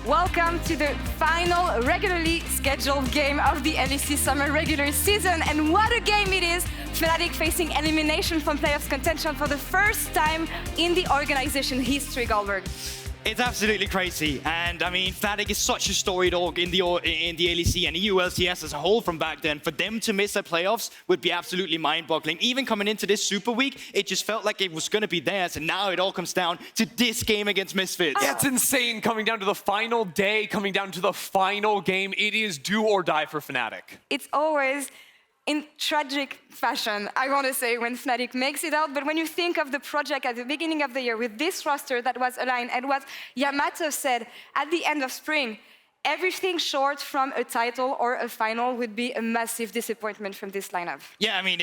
Welcome to the final regularly scheduled game of the LEC Summer regular season. And what a game it is! Fnatic facing elimination from playoffs contention for the first time in the organization history, Guldborg. It's absolutely crazy, and I mean, Fnatic is such a storied org in the LEC and EULCS as a whole from back then. For them to miss the playoffs would be absolutely mind-boggling. Even coming into this Super Week, it just felt like it was going to be theirs, and now it all comes down to this game against Misfits. Yeah, it's insane coming down to the final day, coming down to the final game. It is do or die for Fnatic. It's always in tragic fashion, I want to say, when Fnatic makes it out. But when you think of the project at the beginning of the year with this roster that was aligned, and what Yamato said at the end of spring, everything short from a title or a final would be a massive disappointment from this lineup. Yeah, I mean,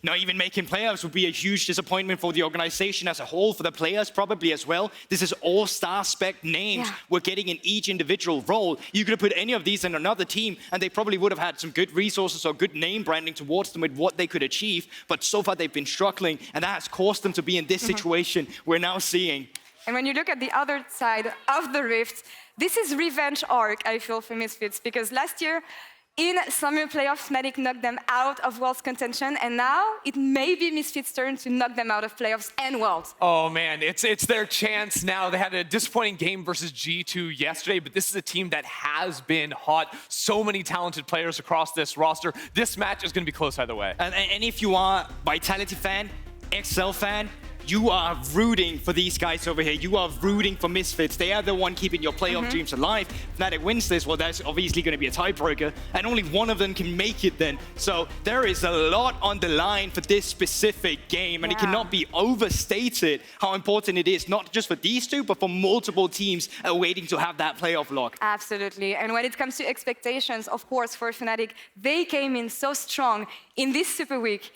not even making playoffs would be a huge disappointment for the organization as a whole, for the players probably as well. This is all-star spec names we're getting in each individual role. You could have put any of these in another team, and they probably would have had some good resources or good name branding towards them with what they could achieve. But so far, they've been struggling, and that has caused them to be in this situation we're now seeing. And when you look at the other side of the rift, this is revenge arc, I feel, for Misfits, because last year, in summer playoffs, Fnatic knocked them out of Worlds contention, and now it may be Misfits' turn to knock them out of playoffs and Worlds. Oh man, it's their chance now. They had a disappointing game versus G2 yesterday, but this is a team that has been hot. So many talented players across this roster. This match is going to be close either way. And if you are a Vitality fan, XL fan, you are rooting for these guys over here. You are rooting for Misfits. They are the one keeping your playoff dreams alive. Fnatic wins this, well, that's obviously going to be a tiebreaker, and only one of them can make it then. So there is a lot on the line for this specific game, and it cannot be overstated how important it is, not just for these two, but for multiple teams waiting to have that playoff lock. Absolutely. And when it comes to expectations, of course, for Fnatic, they came in so strong in this Super Week.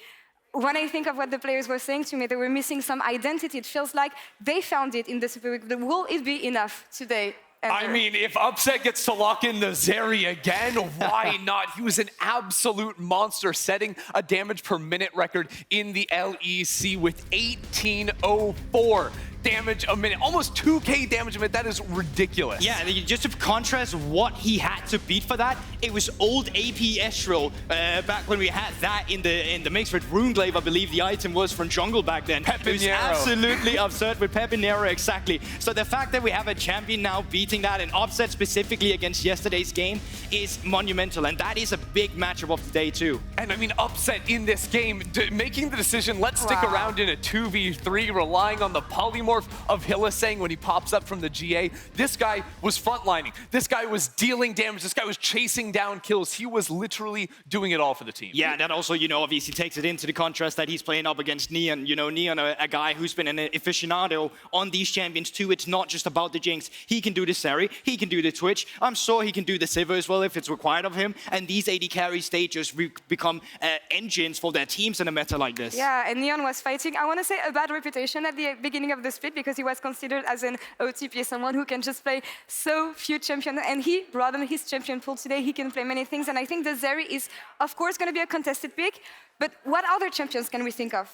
When I think of what the players were saying to me, they were missing some identity. It feels like they found it in the Super Week. Will it be enough today? I mean, if Upset gets to lock in the Zeri again, why not? He was an absolute monster, setting a damage per minute record in the LEC with 1804 damage a minute, almost 2K damage a minute. That is ridiculous. Yeah, just to contrast what he had to beat for that, it was old AP Estral back when we had that in the mix with Runeglaive, I believe the item was from Jungle back then. It was absolutely absurd with Pepinero, exactly. So the fact that we have a champion now beating that and Upset specifically against yesterday's game is monumental, and that is a big matchup of the day too. And I mean, Upset in this game, making the decision, let's stick around in a 2v3, relying on the polymorph of Hylissang when he pops up from the GA. This guy was frontlining. This guy was dealing damage. This guy was chasing down kills. He was literally doing it all for the team. Yeah, and that also, obviously takes it into the contrast that he's playing up against Neon. Neon, a guy who's been an aficionado on these champions too. It's not just about the Jinx. He can do the Zeri, he can do the Twitch. I'm sure he can do the Sivir as well if it's required of him. And these AD carries, they just become engines for their teams in a meta like this. Yeah, and Neon was fighting, I want to say, a bad reputation at the beginning of the split because he was considered as an OTP, someone who can just play so few champions. And he broadened his champion pool today. He can play many things. And I think the Zeri is, of course, going to be a contested pick. But what other champions can we think of?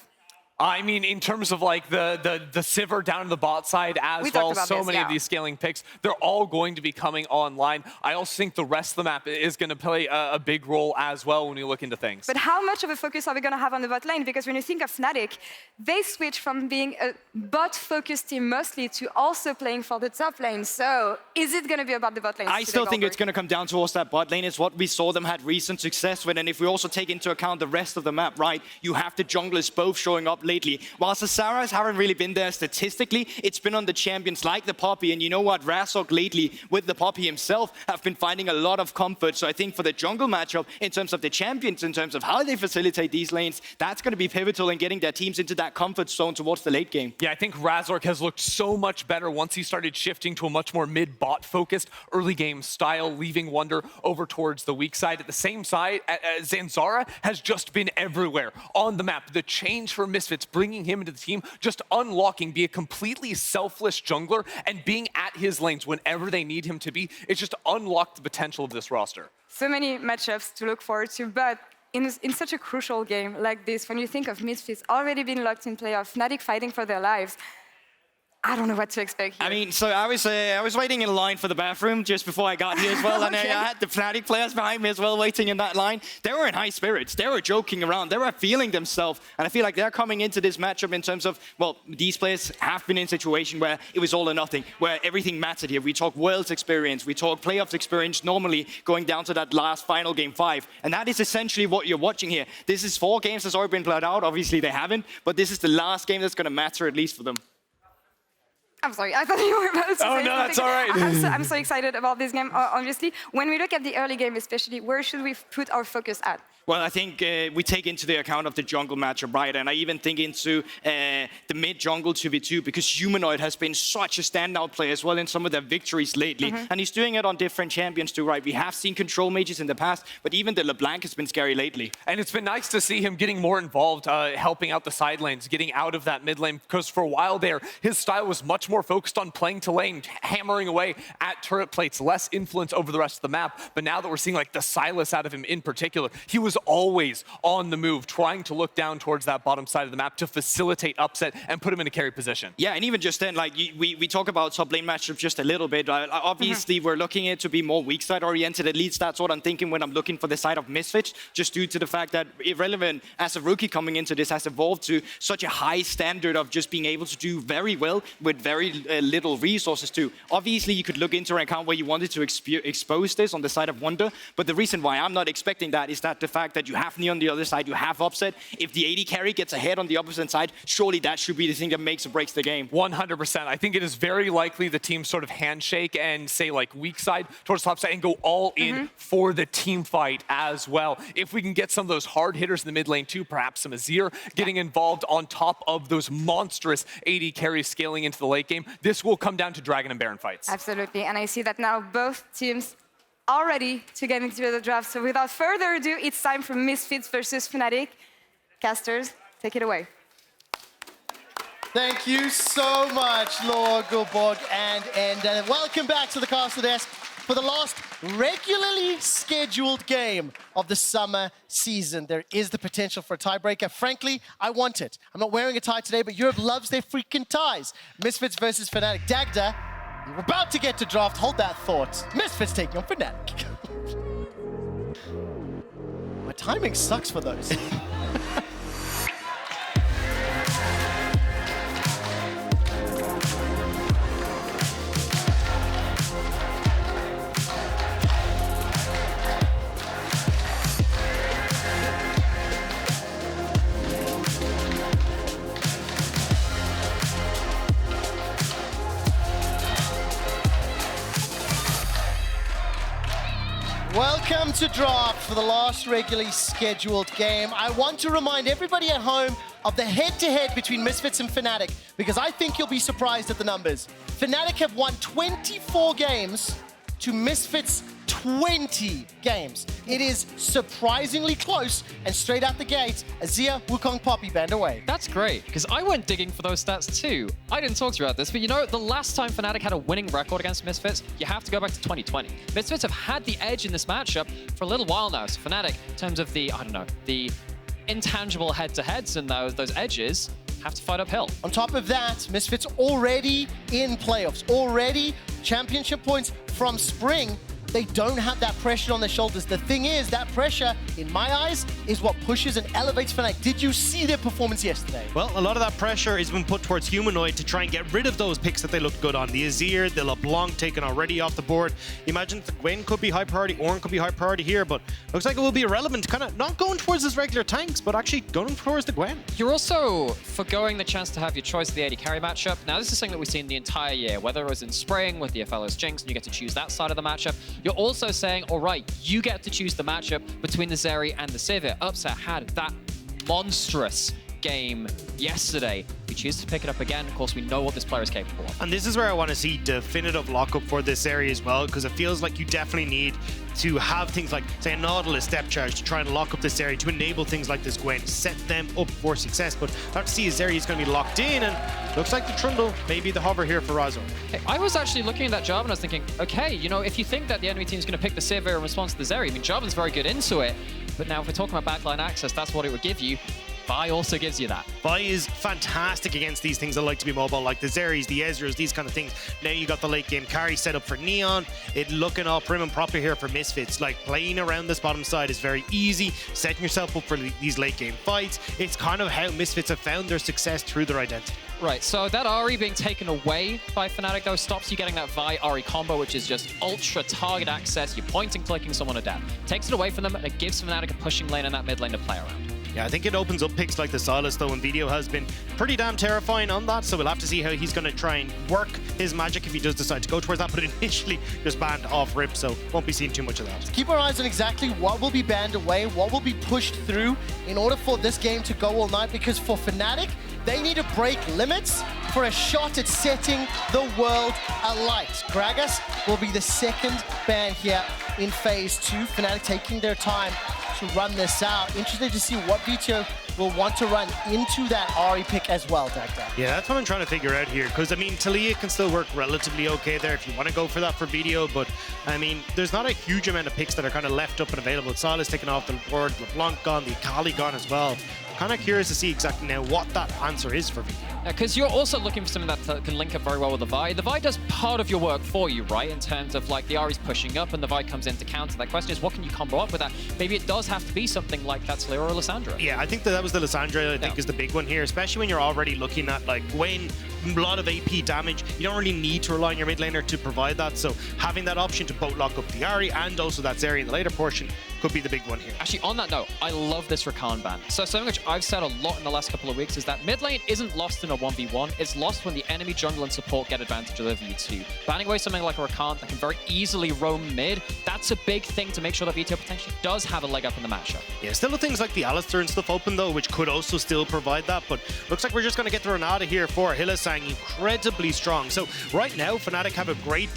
I mean, in terms of like the Sivir down to the bot side as well, so many of these scaling picks, they're all going to be coming online. I also think the rest of the map is going to play a big role as well when you look into things. But how much of a focus are we going to have on the bot lane? Because when you think of Fnatic, they switch from being a bot-focused team mostly to also playing for the top lane. So is it going to be about the bot lane? I still think it's going to come down towards that bot lane. It's what we saw them had recent success with. And if we also take into account the rest of the map, right, you have the junglers both showing up lately. While Zanzarahs haven't really been there statistically, it's been on the champions like the Poppy. And you know what? Razork lately, with the Poppy himself, have been finding a lot of comfort. So I think for the jungle matchup, in terms of the champions, in terms of how they facilitate these lanes, that's going to be pivotal in getting their teams into that comfort zone towards the late game. Yeah, I think Razork has looked so much better once he started shifting to a much more mid-bot focused early game style, leaving Wunder over towards the weak side. At the same side, Zanzarah has just been everywhere on the map. The change for Misfits, bringing him into the team, just unlocking, be a completely selfless jungler and being at his lanes whenever they need him to be. It's just unlocked the potential of this roster. So many matchups to look forward to, but in such a crucial game like this, when you think of Misfits already being locked in playoff, Fnatic fighting for their lives, I don't know what to expect here. I mean, so I was waiting in line for the bathroom just before I got here as well, and I had the Fnatic players behind me as well, waiting in that line. They were in high spirits. They were joking around. They were feeling themselves, and I feel like they're coming into this matchup in terms of, well, these players have been in a situation where it was all or nothing, where everything mattered here. We talk Worlds experience, we talk playoffs experience, normally going down to that last final game 5, and that is essentially what you're watching here. This is 4 games that's already been played out. Obviously, they haven't, but this is the last game that's going to matter, at least for them. I'm sorry, I thought you were about to say no, that's all right. I'm so excited about this game, obviously. When we look at the early game especially, where should we put our focus at? Well, I think we take into the account of the jungle matchup, right? And I even think into the mid-jungle 2v2, because Humanoid has been such a standout player as well in some of their victories lately. And he's doing it on different champions too, right? We have seen control mages in the past, but even the LeBlanc has been scary lately. And it's been nice to see him getting more involved, helping out the side lanes, getting out of that mid lane, because for a while there, his style was much more focused on playing to lane, hammering away at turret plates, less influence over the rest of the map. But now that we're seeing like the Silas out of him in particular, he was always on the move, trying to look down towards that bottom side of the map to facilitate upset and put him in a carry position. Yeah, and even just then, like, we talk about top lane matchups just a little bit. Obviously, we're looking at it to be more weak side oriented. At least that's what I'm thinking when I'm looking for the side of Misfits, just due to the fact that Irrelevant, as a rookie coming into this, has evolved to such a high standard of just being able to do very well with very little resources too. Obviously, you could look into an account where you wanted to expose this on the side of Wunder, but the reason why I'm not expecting that is that the fact that you have Neon on the other side, you have upset. If the AD carry gets ahead on the opposite side, surely that should be the thing that makes or breaks the game. 100%. I think it is very likely the team sort of handshake and say like weak side towards top side and go all in for the team fight as well. If we can get some of those hard hitters in the mid lane too, perhaps some Azir getting involved on top of those monstrous AD carries scaling into the late game, this will come down to Dragon and Baron fights. Absolutely, and I see that now both teams are ready to get into the draft. So without further ado, it's time for Misfits versus Fnatic. Casters, take it away. Thank you so much, Laure, Guldborg, and welcome back to the Caster Desk for the last regularly scheduled game of the summer season. There is the potential for a tiebreaker. Frankly, I want it. I'm not wearing a tie today, but Europe loves their freaking ties. Misfits versus Fnatic. Dagda, we're about to get to draft. Hold that thought. Misfits taking on Fnatic. My timing sucks for those. Welcome to draft for the last regularly scheduled game. I want to remind everybody at home of the head-to-head between Misfits and Fnatic, because I think you'll be surprised at the numbers. Fnatic have won 24 games to Misfits 20 games. It is surprisingly close, and straight out the gate, Azir, Wukong, Poppy band away. That's great, because I went digging for those stats too. I didn't talk to you about this, but you know, the last time Fnatic had a winning record against Misfits, you have to go back to 2020. Misfits have had the edge in this matchup for a little while now, so Fnatic, in terms of the, I don't know, the intangible head-to-heads and those edges, have to fight uphill. On top of that, Misfits already in playoffs, already championship points from spring. They don't have that pressure on their shoulders. The thing is, that pressure, in my eyes, is what pushes and elevates Fnatic. Did you see their performance yesterday? Well, a lot of that pressure has been put towards Humanoid to try and get rid of those picks that they looked good on. The Azir, the LeBlanc taken already off the board. You imagine the Gwen could be high priority, Ornn could be high priority here, but looks like it will be irrelevant. Kind of not going towards his regular tanks, but actually going towards the Gwen. You're also forgoing the chance to have your choice of the AD carry matchup. Now, this is something that we've seen the entire year, whether it was in spring with the FLS Jinx and you get to choose that side of the matchup. You're also saying, all right, you get to choose the matchup between the Zeri and the Sivir. Upset had that monstrous game yesterday. We choose to pick it up again. Of course, we know what this player is capable of. And this is where I want to see definitive lockup for this area as well, because it feels like you definitely need to have things like, say, a Nautilus step charge to try and lock up this area, to enable things like this Gwen, set them up for success. But not to see his area is going to be locked in, and looks like the Trundle may be the hover here for Razork. Hey, I was actually looking at that Jarvan and I was thinking, okay, you know, if you think that the enemy team is going to pick the Sivir in response to the Zeri, I mean, Jarvan's very good into it, but now if we're talking about backline access, that's what it would give you. Vi also gives you that. Vi is fantastic against these things that like to be mobile, like the Zeris, the Ezreals, these kind of things. Now you got the late game carry set up for Neon. It looking all prim and proper here for Misfits. Like, playing around this bottom side is very easy. Setting yourself up for these late game fights. It's kind of how Misfits have found their success through their identity. Right, so that Ahri being taken away by Fnatic, though, stops you getting that Vi-Ahri combo, which is just ultra target access. You're pointing, clicking someone to death. Takes it away from them, and it gives Fnatic a pushing lane in that mid lane to play around. Yeah, I think it opens up picks like the Sylas, though, and Vetheo has been pretty damn terrifying on that, so we'll have to see how he's going to try and work his magic if he does decide to go towards that, but initially just banned off rip, so won't be seeing too much of that. Keep our eyes on exactly what will be banned away, what will be pushed through in order for this game to go all night, because for Fnatic, they need to break limits for a shot at setting the world alight. Gragas will be the second ban here in Phase 2. Fnatic taking their time to run this out. Interested to see what Vetheo will want to run into that Ahri pick as well, Dagda. Yeah, that's what I'm trying to figure out here, because, I mean, Talia can still work relatively okay there if you want to go for that for Vetheo, but, I mean, there's not a huge amount of picks that are kind of left up and available. Sylas taken off the board, LeBlanc gone, the Akali gone as well. Kind of curious to see exactly now what that answer is for Vetheo. Because you're also looking for something that can link up very well with the Vi. The Vi does part of your work for you, right? In terms of, like, the Ahri's pushing up and the Vi comes in to counter. That question is, what can you combo up with that? Maybe it does have to be something like that Laure or Lissandra. Yeah, I think that was the Lissandra, I think, is the big one here, especially when you're already looking at, like, Gwen, a lot of AP damage. You don't really need to rely on your mid laner to provide that, so having that option to both lock up the Ahri and also that Zeri in the later portion could be the big one here. Actually, on that note, I love this Rakan ban. So something which I've said a lot in the last couple of weeks is that mid lane isn't lost in a 1v1. It's lost when the enemy jungle and support get advantage of you too. Banning away something like a Rakan that can very easily roam mid, that's a big thing to make sure that Vetheo potentially does have a leg up in the matchup. Yeah, still things like the Alistair and stuff open though, which could also still provide that, but looks like we're just going to get the Renata here for Hylissang, incredibly strong. So right now, Fnatic have a great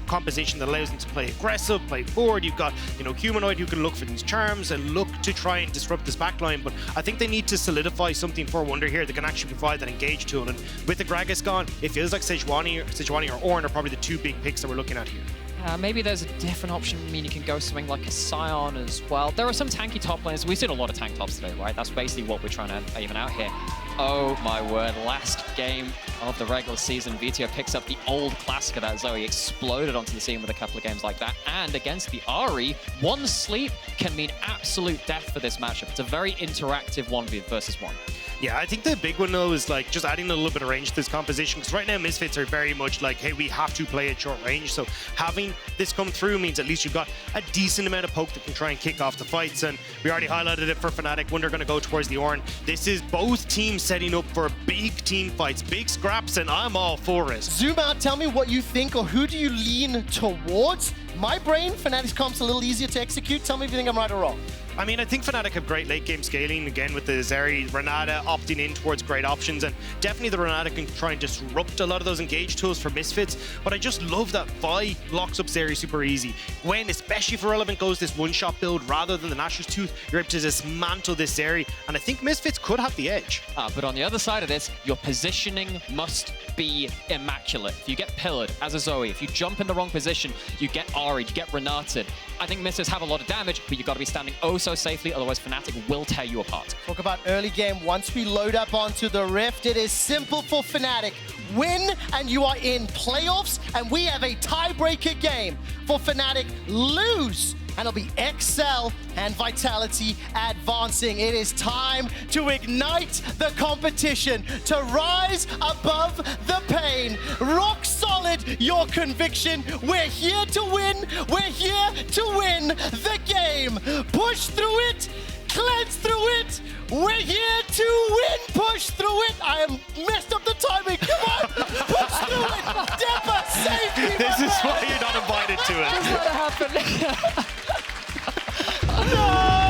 composition that allows them to play aggressive, play forward. You've got, you know, Humanoid who can look for these charms and look to try and disrupt this backline, but I think they need to solidify something for Wunder here that can actually provide that engage tool, and with the Gragas gone, it feels like Sejuani or Ornn are probably the two big picks that we're looking at here. Maybe there's a different option. I mean, you can go something like a Scion as well. There are some tanky top lanes. We've seen a lot of tank tops today, right? That's basically what we're trying to even out here. Oh my word, last game of the regular season, Vetheo picks up the old classic that Zoe exploded onto the scene with a couple of games like that. And against the Ahri, one sleep can mean absolute death for this matchup. It's a very interactive 1v versus 1. Yeah, I think the big one though is like just adding a little bit of range to this composition, because right now Misfits are very much like, hey, we have to play at short range, so having this come through means at least you've got a decent amount of poke that can try and kick off the fights, and we already highlighted it for Fnatic. Wunder going to go towards the Ornn. This is both teams setting up for big team fights, big scraps, and I'm all for it. Zoom out, tell me what you think, or who do you lean towards? My brain, Fnatic's comp's a little easier to execute. Tell me if you think I'm right or wrong. I mean, I think Fnatic have great late game scaling, again with the Zeri, Renata opting in towards great options, and definitely the Renata can try and disrupt a lot of those engage tools for Misfits, but I just love that Vi locks up Zeri super easy. Gwen, especially for relevant, goes this one-shot build rather than the Nashor's Tooth. You're able to dismantle this Zeri, and I think Misfits could have the edge. But on the other side of this, your positioning must be immaculate. If you get pillared as a Zoe, if you jump in the wrong position, you get Ahri, you get Renata. I think Misfits have a lot of damage, but you've got to be standing oh so safely, otherwise Fnatic will tear you apart. Talk about early game. Once we load up onto the Rift, it is simple for Fnatic. Win and you are in playoffs, and we have a tiebreaker game. For Fnatic, lose and it'll be Excel and Vitality advancing. It is time to ignite the competition, to rise above the pain. Rock solid your conviction. We're here to win. We're here to win the game. Push through it. Cleanse through it. We're here to win. Push through it. I am messed up the timing. Come on. Push through it. Deppa, save me. This is why you're not invited to it. Just let it happen. No!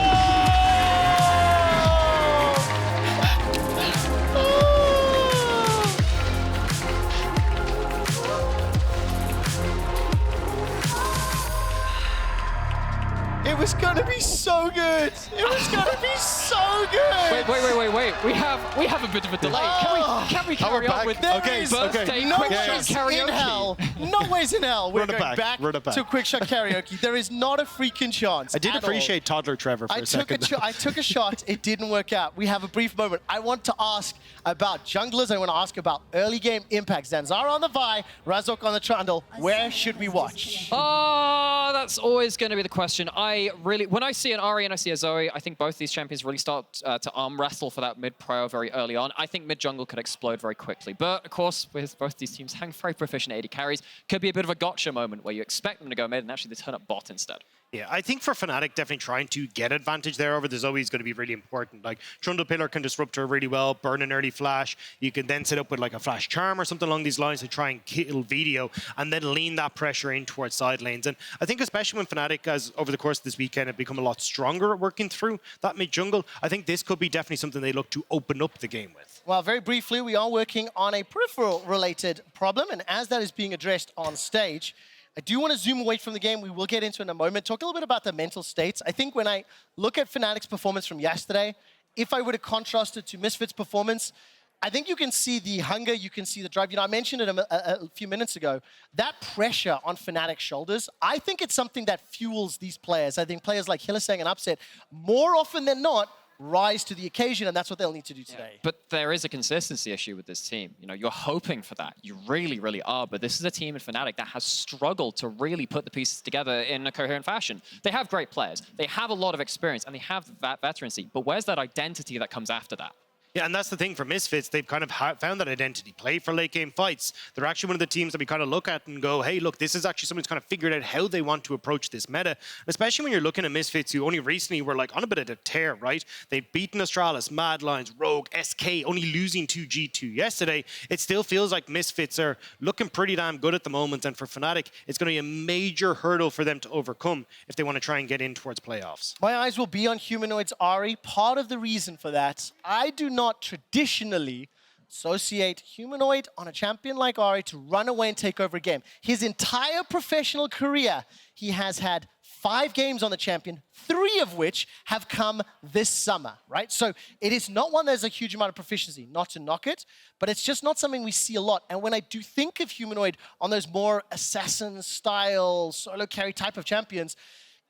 It was gonna be so good. It was gonna be so good. Wait. We have a bit of a delay. Can we carry on with birthday No Quickshot ways in karaoke? hell. No ways in hell. We're Run it going back to Quickshot karaoke. There is not a freaking chance. I did appreciate Toddler Trevor for a second. I took a shot. It didn't work out. We have a brief moment. I want to ask about junglers. I want to ask about early game impact. Zanzarah on the Vi, Razork on the Trundle. Where should we watch? Oh, that's always going to be the question. When I see an Ahri and I see a Zoe, I think both these champions really start to arm wrestle for that mid prio very early on. I think mid jungle could explode very quickly. But of course, with both these teams having very proficient AD carries, could be a bit of a gotcha moment where you expect them to go mid and actually they turn up bot instead. Yeah, I think for Fnatic, definitely trying to get advantage there over the Zoe is going to be really important. Like, Trundle Pillar can disrupt her really well, burn an early flash. You can then set up with like a flash charm or something along these lines to try and kill Vetheo and then lean that pressure in towards side lanes. And I think especially when Fnatic, as over the course of this weekend, have become a lot stronger at working through that mid-jungle, I think this could be definitely something they look to open up the game with. Well, very briefly, we are working on a peripheral-related problem, and as that is being addressed on stage, I do want to zoom away from the game. We will get into in a moment. Talk a little bit about the mental states. I think when I look at Fnatic's performance from yesterday, if I were to contrast it to Misfits' performance, I think you can see the hunger, you can see the drive. You know, I mentioned it a few minutes ago. That pressure on Fnatic's shoulders, I think it's something that fuels these players. I think players like Hylissang and Upset, more often than not, rise to the occasion, and that's what they'll need to do today. But there is a consistency issue with this team. You know, you're hoping for that. You really, really are. But this is a team in Fnatic that has struggled to really put the pieces together in a coherent fashion. They have great players. They have a lot of experience, and they have that veterancy. But where's that identity that comes after that? Yeah, and that's the thing for Misfits. They've kind of found that identity. Play for late game fights. They're actually one of the teams that we kind of look at and go, hey, look, this is actually someone who's kind of figured out how they want to approach this meta. Especially when you're looking at Misfits, who only recently were like on a bit of a tear, right? They've beaten Astralis, Mad Lions, Rogue, SK, only losing to G2 yesterday. It still feels like Misfits are looking pretty damn good at the moment. And for Fnatic, it's going to be a major hurdle for them to overcome if they want to try and get in towards playoffs. My eyes will be on Humanoid's Ahri. Part of the reason for that, I do not traditionally associate Humanoid on a champion like Ahri to run away and take over a game. His entire professional career, he has had 5 games on the champion, 3 of which have come this summer, right? So it is not one there's a huge amount of proficiency, not to knock it, but it's just not something we see a lot. And when I do think of Humanoid on those more assassin-style, solo carry type of champions,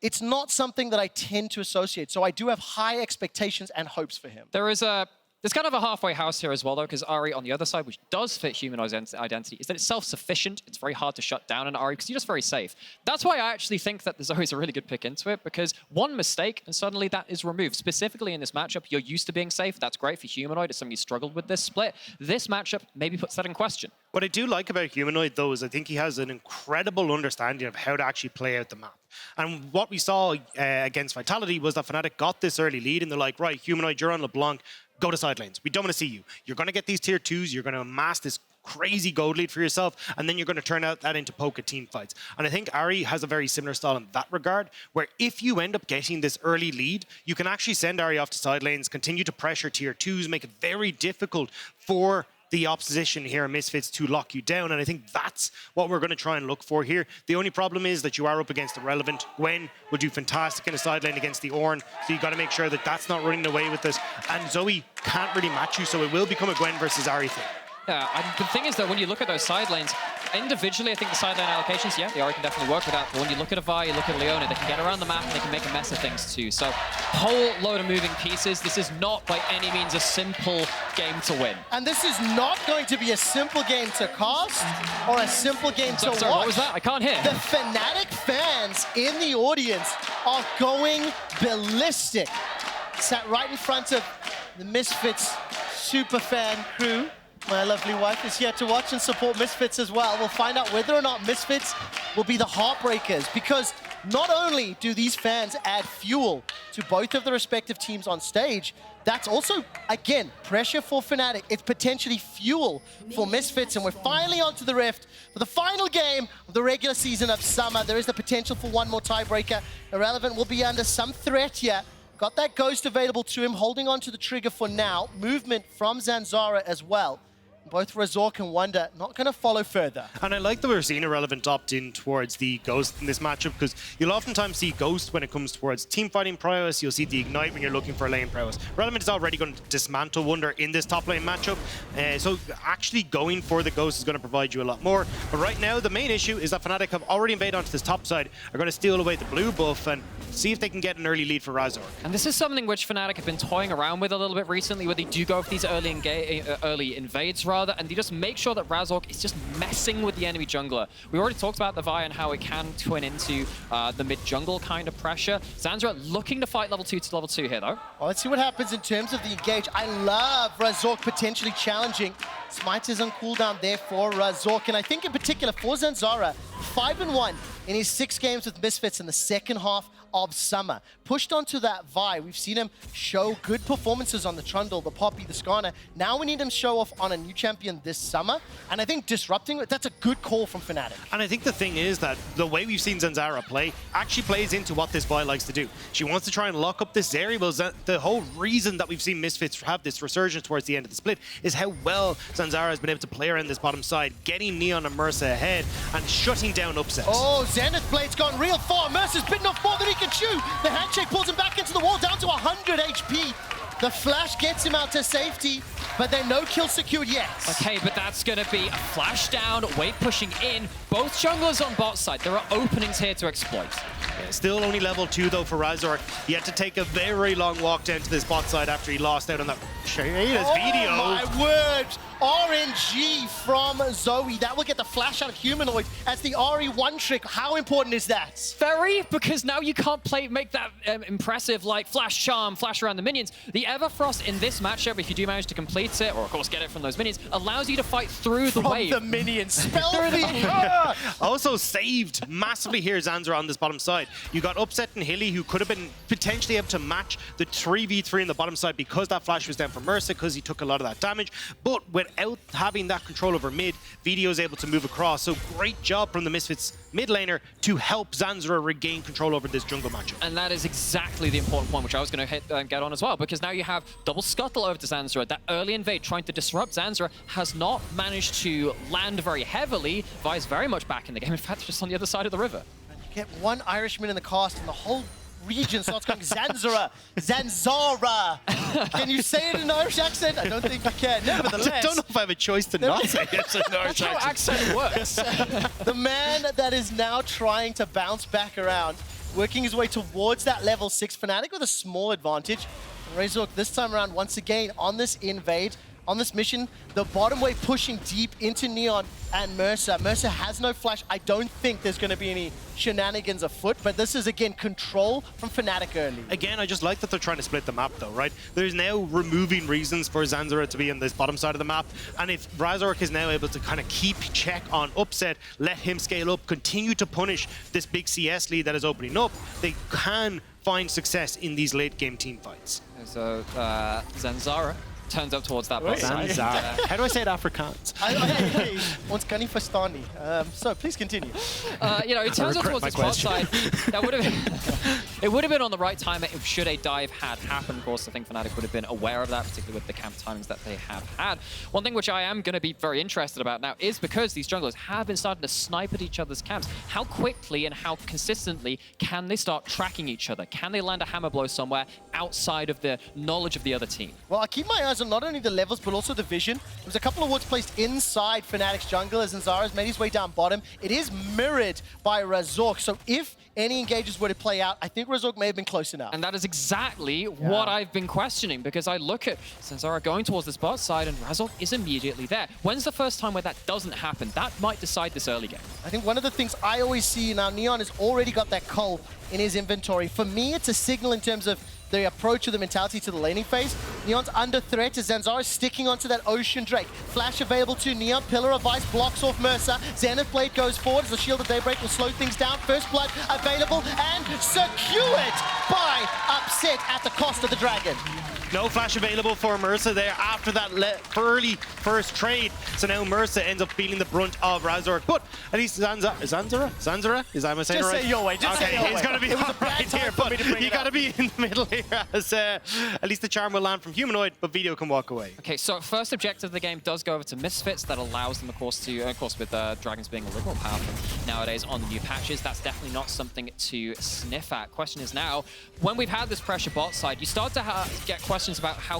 it's not something that I tend to associate. So I do have high expectations and hopes for him. There's kind of a halfway house here as well, though, because Ahri on the other side, which does fit Humanoid's identity, is that it's self-sufficient. It's very hard to shut down an Ahri because you're just very safe. That's why I actually think that the Zoe is a really good pick into it, because one mistake and suddenly that is removed. Specifically in this matchup, you're used to being safe. That's great for Humanoid. It's something you struggled with this split. This matchup maybe puts that in question. What I do like about Humanoid, though, is I think he has an incredible understanding of how to actually play out the map. And what we saw against Vitality was that Fnatic got this early lead, and they're like, right, Humanoid, you're on LeBlanc, go to side lanes. We don't want to see you. You're going to get these tier 2s, you're going to amass this crazy gold lead for yourself, and then you're going to turn out that into poker team fights. And I think Ahri has a very similar style in that regard, where if you end up getting this early lead, you can actually send Ahri off to side lanes, continue to pressure tier 2s, make it very difficult for the opposition here in Misfits to lock you down, and I think that's what we're going to try and look for here. The only problem is that you are up against the relevant. Gwen will do fantastic in a side lane against the Ornn, so you've got to make sure that that's not running away with this. And Zoe can't really match you, so it will become a Gwen versus Ahri thing. Yeah, the thing is that when you look at those side lanes, individually, I think the side lane allocations, yeah, the Ahri can definitely work with that. But when you look at a Vi, you look at Leona, they can get around the map and they can make a mess of things too. So, whole load of moving pieces. This is not by any means a simple game to win. And this is not going to be a simple game to cast or a simple game to watch. What was that? I can't hear. The Fnatic fans in the audience are going ballistic. Sat right in front of the Misfits super fan crew. My lovely wife is here to watch and support Misfits as well. We'll find out whether or not Misfits will be the heartbreakers, because not only do these fans add fuel to both of the respective teams on stage, that's also, again, pressure for Fnatic. It's potentially fuel for Misfits, and we're finally onto the Rift for the final game of the regular season of Summer. There is the potential for one more tiebreaker. Irrelevant will be under some threat here. Got that Ghost available to him, holding on to the trigger for now. Movement from Zanzarah as well. Both Razork and Wunder not going to follow further. And I like that we're seeing Irrelevant opt in towards the Ghost in this matchup, because you'll oftentimes see Ghost when it comes towards team fighting prowess. You'll see the Ignite when you're looking for lane prowess. Relevant is already going to dismantle Wunder in this top lane matchup, so actually going for the Ghost is going to provide you a lot more. But right now, the main issue is that Fnatic have already invaded onto this top side, are going to steal away the blue buff and see if they can get an early lead for Razork. And this is something which Fnatic have been toying around with a little bit recently, where they do go for these early invades rather, and they just make sure that Razork is just messing with the enemy jungler. We already talked about the Vi and how it can twin into the mid-jungle kind of pressure. Zanzarah looking to fight level 2 to level 2 here, though. Well, let's see what happens in terms of the engage. I love Razork potentially challenging. Smite is on cooldown there for Razork, and I think in particular for Zanzarah, 5-1 in his 6 games with Misfits in the second half of Summer. Pushed onto that Vi. We've seen him show good performances on the Trundle, the Poppy, the Skarner. Now we need him to show off on a new champion this summer, and I think disrupting, that's a good call from Fnatic. And I think the thing is that the way we've seen Zanzarah play actually plays into what this Vi likes to do. She wants to try and lock up this Zeri. Well, the whole reason that we've seen Misfits have this resurgence towards the end of the split is how well Zanzarah has been able to play around this bottom side, getting Neon and Mersa ahead and shutting down upsets. Oh, Zenith Blade's gone real far. Mercer's bitten off more than he can chew. The handshake pulls him back into the wall, down to 100 HP. The flash gets him out to safety, but then no kill secured yet. Okay, but that's going to be a flash down, wave pushing in. Both junglers on bot side. There are openings here to exploit. Yeah, still only level 2 though for Razork. He had to take a very long walk down to this bot side after he lost out on that Vetheo. Oh my word! RNG from Zoe. That will get the flash out of Humanoid as the RE1 trick. How important is that? Very, because now you can't make that impressive, like, flash charm, flash around the minions. The Everfrost in this matchup, if you do manage to complete it, or of course get it from those minions, allows you to fight through the wave. From the minions. Spell Also saved massively here, Zanzarah on this bottom side. You got Upset and Hilly, who could have been potentially able to match the 3v3 on the bottom side because that flash was down for Mersa, because he took a lot of that damage. But without having that control over mid, Vetheo is able to move across. So great job from the Misfits mid laner to help Zanzarah regain control over this jungle matchup. And that is exactly the important point, which I was going to get on as well, because now you have double scuttle over to Zanzarah. That early invade trying to disrupt Zanzarah has not managed to land very heavily. Vi's very much back in the game. In fact, just on the other side of the river. You get one Irishman in the cast and the whole region starts going Zanzarah, Zanzarah. Can you say it in an Irish accent? I don't think you can. Nevertheless, I don't know if I have a choice to not say it in an Irish That's how accent works. the man that is now trying to bounce back around, working his way towards that level 6 Fnatic with a small advantage. Razork this time around once again on this invade. On this mission, the bottom wave pushing deep into Neon and Mersa. Mersa has no flash. I don't think there's going to be any shenanigans afoot, but this is, again, control from Fnatic early. Again, I just like that they're trying to split the map, though, right? There's now removing reasons for Zanzarah to be on this bottom side of the map, and if Razork is now able to kind of keep check on Upset, let him scale up, continue to punish this big CS lead that is opening up, they can find success in these late-game team fights. So, Zanzarah turns up towards that bot side. Zanzarah. How do I say it Afrikaans? Ons kan nie verstaan nie. So please continue. You know, it turns up towards this bot side. That would have been, it would have been on the right time if should a dive had happened. Of course, I think Fnatic would have been aware of that, particularly with the camp timings that they have had. One thing which I am going to be very interested about now is because these junglers have been starting to snipe at each other's camps, how quickly and how consistently can they start tracking each other? Can they land a hammer blow somewhere outside of the knowledge of the other team? Well, I keep my eyes on not only the levels, but also the vision. There's a couple of wards placed inside Fnatic's jungle as Zanzarah's made his way down bottom. It is mirrored by Razork, so if any engages were to play out, I think Razork may have been close enough. And that is exactly what I've been questioning, because I look at Zanzarah going towards this bot side and Razork is immediately there. When's the first time where that doesn't happen? That might decide this early game. I think one of the things I always see now, Neon has already got that coal in his inventory. For me, it's a signal in terms of the approach of the mentality to the laning phase. Neon's under threat as Zanzarah is sticking onto that Ocean Drake. Flash available to Neon. Pillar of Ice blocks off Mersa. Zenith Blade goes forward as the Shield of Daybreak will slow things down. First Blood available and secured by Upset at the cost of the Dragon. No flash available for Mersa there after that early first trade. So now Mersa ends up feeling the brunt of Razork. But at least Zanzarah? Is that, am I saying it right? Just say your way. Just say your way. He's going to be right here, but you got to be in the middle here as at least the charm will land from Humanoid, but Vetheo can walk away. Okay, so first objective of the game does go over to Misfits. That allows them, of course, with Dragons being a little more powerful nowadays on the new patches, that's definitely not something to sniff at. Question is now, when we've had this pressure bot side, you start to get questions about how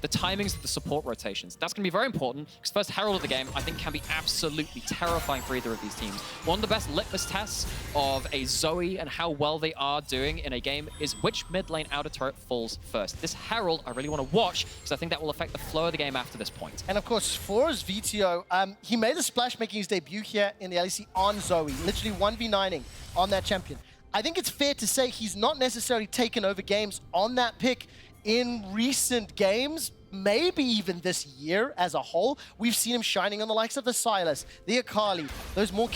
the timings of the support rotations. That's going to be very important, because first Herald of the game, I think, can be absolutely terrifying for either of these teams. One of the best litmus tests of a Zoe and how well they are doing in a game is which mid lane outer turret falls first. This Herald, I really want to watch, because I think that will affect the flow of the game after this point. And of course, for his Vetheo, he made a splash making his debut here in the LEC on Zoe, literally 1v9ing on that champion. I think it's fair to say he's not necessarily taken over games on that pick in recent games, maybe even this year as a whole. We've seen him shining on the likes of the Sylas, the Akali, those more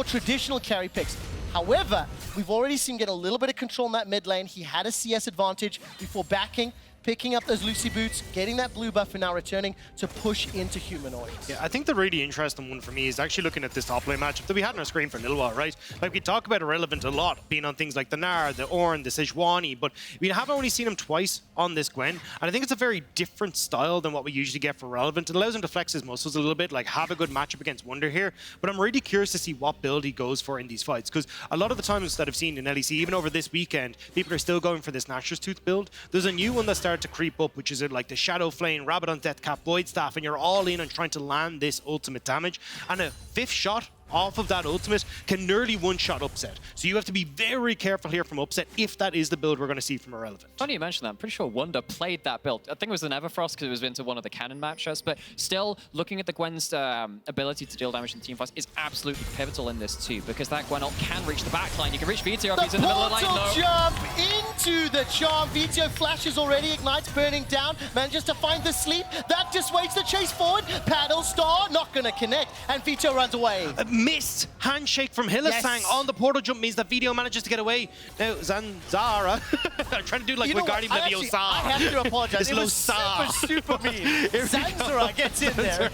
traditional carry picks. However, we've already seen him get a little bit of control in that mid lane. He had a CS advantage before backing, picking up those Lucy boots, getting that blue buff, and now returning to push into Humanoid. Yeah, I think the really interesting one for me is actually looking at this top lane matchup that we had on our screen for a little while, right? Like, we talk about Irrelevant a lot, being on things like the Gnar, the Ornn, the Sejuani, but we have only seen him twice on this Gwen, and I think it's a very different style than what we usually get for Irrelevant. It allows him to flex his muscles a little bit, like have a good matchup against Wunder here, but I'm really curious to see what build he goes for in these fights, because a lot of the times that I've seen in LEC, even over this weekend, people are still going for this Nashor's Tooth build. There's a new one that started to creep up, which is like the Shadow Flame, Rabbit on Deathcap, Void Staff, and you're all in on trying to land this ultimate damage. And a 5th shot off of that ultimate can nearly one-shot upset. So you have to be very careful here from upset if that is the build we're going to see from Irrelevant. Funny you mention that. I'm pretty sure Wunder played that build. I think it was the Neverfrost because it was into one of the canon matchups, but still, looking at the Gwen's ability to deal damage in teamfights is absolutely pivotal in this too, because that Gwen ult can reach the backline. You can reach Vetheo if he's in the middle of the lane. The jump into the charm. Vetheo flashes already, ignites, burning down, manages to find the sleep. That dissuades the chase forward. Paddle Star, not going to connect, and Vetheo runs away. Missed handshake from Hylissang on the portal jump means that Vetheo manages to get away. Now, Zanzarah, I'm trying to do like Wingardium Leviosa. I have to apologize. It was super mean. Zanzarah gets in there.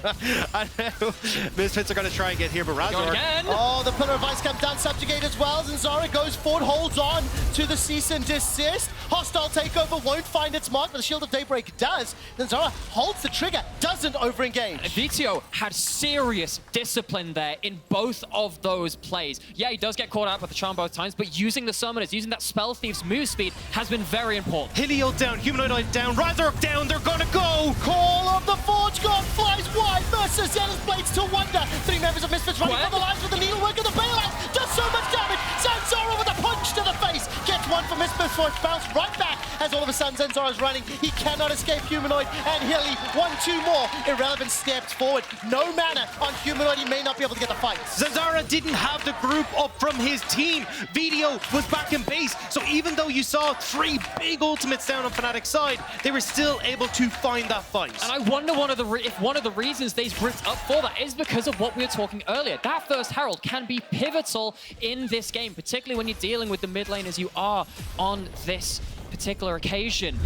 I know. Misfits are going to try and get here, but Razork. Oh, the Pillar of Ice comes down, subjugate as well. Zanzarah goes forward, holds on to the cease and desist. Hostile takeover won't find its mark, but the Shield of Daybreak does. Zanzarah holds the trigger, doesn't over-engage. Vetheo had serious discipline there in both of those plays. Yeah, he does get caught out by the charm both times, but using the summoners, using that Spell Thief's move speed has been very important. Hilly down, Humanoid down, Razork down, they're gonna go! Call of the Forge God flies wide, Mersa Zealous blades to Wunder. 3 members of Misfits running for the lines with the needlework of the bailout. Does so much damage. Zanzarah with a punch to the face. Gets one from Misfits, Forge bounce right back as all of a sudden Zanzarah's running. He cannot escape Humanoid, and Hilly, 1-2 more. Irrelevant steps forward. No mana on Humanoid, he may not be able to get the fight. Zanzarah didn't have the group up from his team. Vetheo was back in base, so even though you saw 3 big ultimates down on Fnatic's side, they were still able to find that fight. And I wonder if one of the reasons they've grouped up for that is because of what we were talking earlier. That first Herald can be pivotal in this game, particularly when you're dealing with the mid lane as you are on this particular occasion.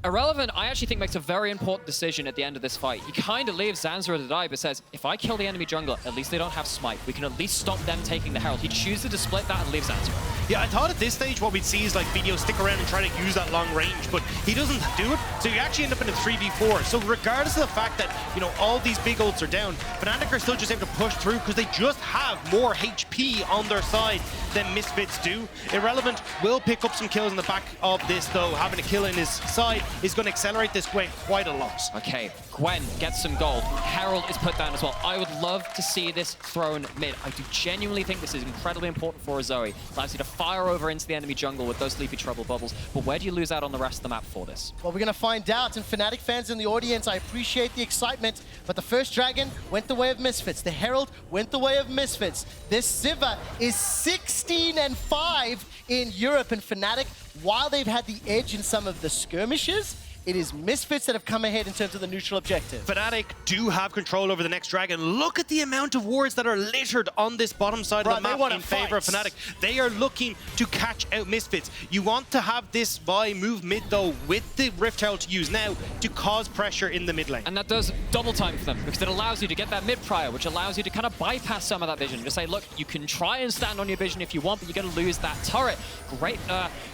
Irrelevant, I actually think, makes a very important decision at the end of this fight. He kind of leaves Zanzarah to die, but says, if I kill the enemy jungler, at least they don't have smite. We can at least stop them taking the Herald. He chooses to split that and leave Zanzarah. Yeah, I thought at this stage what we'd see is like Vetheo stick around and try to use that long range, but he doesn't do it, so you actually end up in a 3v4. So regardless of the fact that, you know, all these big ults are down, Fnatic are still just able to push through because they just have more HP on their side than Misfits do. Irrelevant will pick up some kills in the back of this, though. Having a kill in his side is going to accelerate this Gwen quite a lot. Okay, Gwen gets some gold. Herald is put down as well. I would love to see this thrown mid. I do genuinely think this is incredibly important for a Zoe. Allows you to fire over into the enemy jungle with those Sleepy Trouble bubbles. But where do you lose out on the rest of the map for this? Well, we're going to find out. And Fnatic fans in the audience, I appreciate the excitement. But the first dragon went the way of Misfits. The Herald went the way of Misfits. This Sivir is 16-5 in Europe. And Fnatic, while they've had the edge in some of the skirmishes, It is Misfits that have come ahead in terms of the neutral objective. Fnatic do have control over the next dragon. Look at the amount of wards that are littered on this bottom side of the map in favor of Fnatic. They are looking to catch out Misfits. You want to have this Vi move mid though with the Rift Herald to use now to cause pressure in the mid lane. And that does double time for them because it allows you to get that mid prior, which allows you to kind of bypass some of that vision. Just say, look, you can try and stand on your vision if you want, but you're going to lose that turret. Great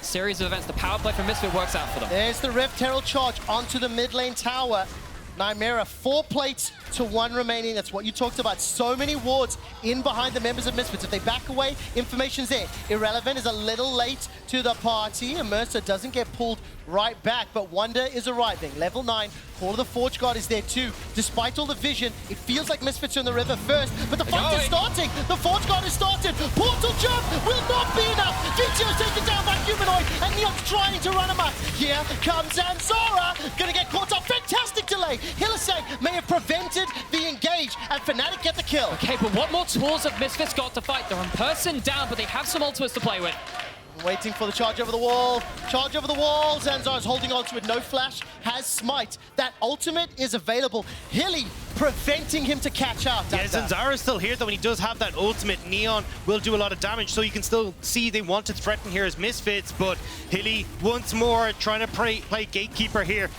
series of events. The power play from Misfit works out for them. There's the Rift Herald charge onto the mid lane tower. Nymaera, 4 plates to 1 remaining. That's what you talked about. So many wards in behind the members of Misfits. If they back away, information's there. Irrelevant is a little late to the party, and Mersa doesn't get pulled right back, but Wunder is arriving. Level 9, Call of the Forge Guard is there too. Despite all the vision, it feels like Misfits are in the river first, but the fight is starting. The Forge Guard is started. Portal jump will not be enough. Vetheo taken down by Humanoid, and Neon's trying to run amok. Here comes Zanzarah, gonna get caught up. Fantastic delay. Hylissang may have prevented the engage, and Fnatic get the kill. Okay, but what more tools have Misfits got to fight? They're in person down, but they have some ultimates to play with. Waiting for the charge over the wall. Charge over the wall. Zanzarah is holding on to it. No flash. Has smite. That ultimate is available. Hilly preventing him to catch out. Yeah, Zanzarah is still here though, and he does have that ultimate. Neon will do a lot of damage, so you can still see they want to threaten here as Misfits, but Hilly once more trying to play gatekeeper here.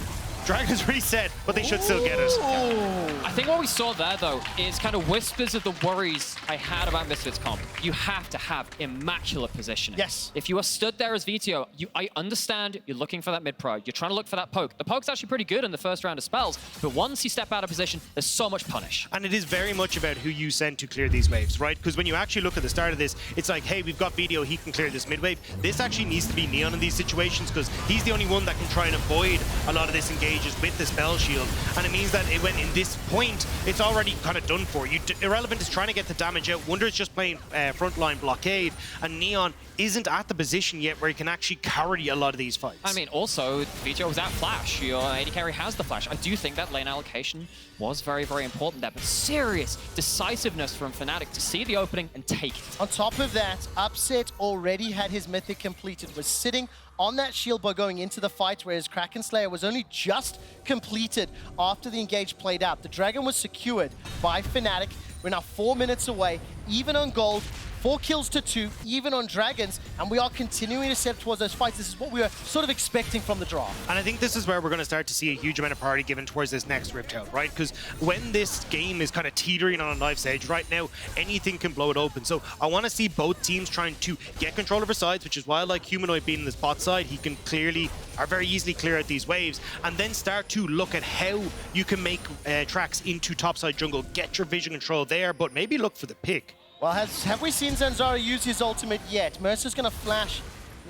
Dragons reset, but they should still get it. I think what we saw there, though, is kind of whispers of the worries I had about Misfits comp. You have to have immaculate positioning. Yes. If you are stood there as Vetheo, I understand you're looking for that mid-pro. You're trying to look for that poke. The poke's actually pretty good in the first round of spells, but once you step out of position, there's so much punish. And it is very much about who you send to clear these waves, right? Because when you actually look at the start of this, it's like, hey, we've got Vetheo, he can clear this mid wave. This actually needs to be Neon in these situations because he's the only one that can try and avoid a lot of this engages with the spell shield, and it means that when in this point it's already kind of done for you. Irrelevant is trying to get the damage out. Wunder is just playing frontline blockade, and Neon isn't at the position yet where he can actually carry a lot of these fights. I mean, also, Vetheo was at flash. Your AD carry has the flash. I do think that lane allocation was very, very important there, but serious decisiveness from Fnatic to see the opening and take it. On top of that, Upset already had his mythic completed, was sitting on that shield by going into the fight, whereas Kraken Slayer was only just completed after the engage played out. The dragon was secured by Fnatic. We're now 4 minutes away, even on gold. 4 kills to 2, even on dragons, and we are continuing to step towards those fights. This is what we were sort of expecting from the draft. And I think this is where we're going to start to see a huge amount of priority given towards this next Rift Herald, right? Because when this game is kind of teetering on a knife's edge right now, anything can blow it open. So I want to see both teams trying to get control over sides, which is why I like Humanoid being in the spot side. He can clearly, or very easily clear out these waves, and then start to look at how you can make tracks into topside jungle, get your vision control there, but maybe look for the pick. Well, have we seen Zanzarah use his ultimate yet? Mercer's going to flash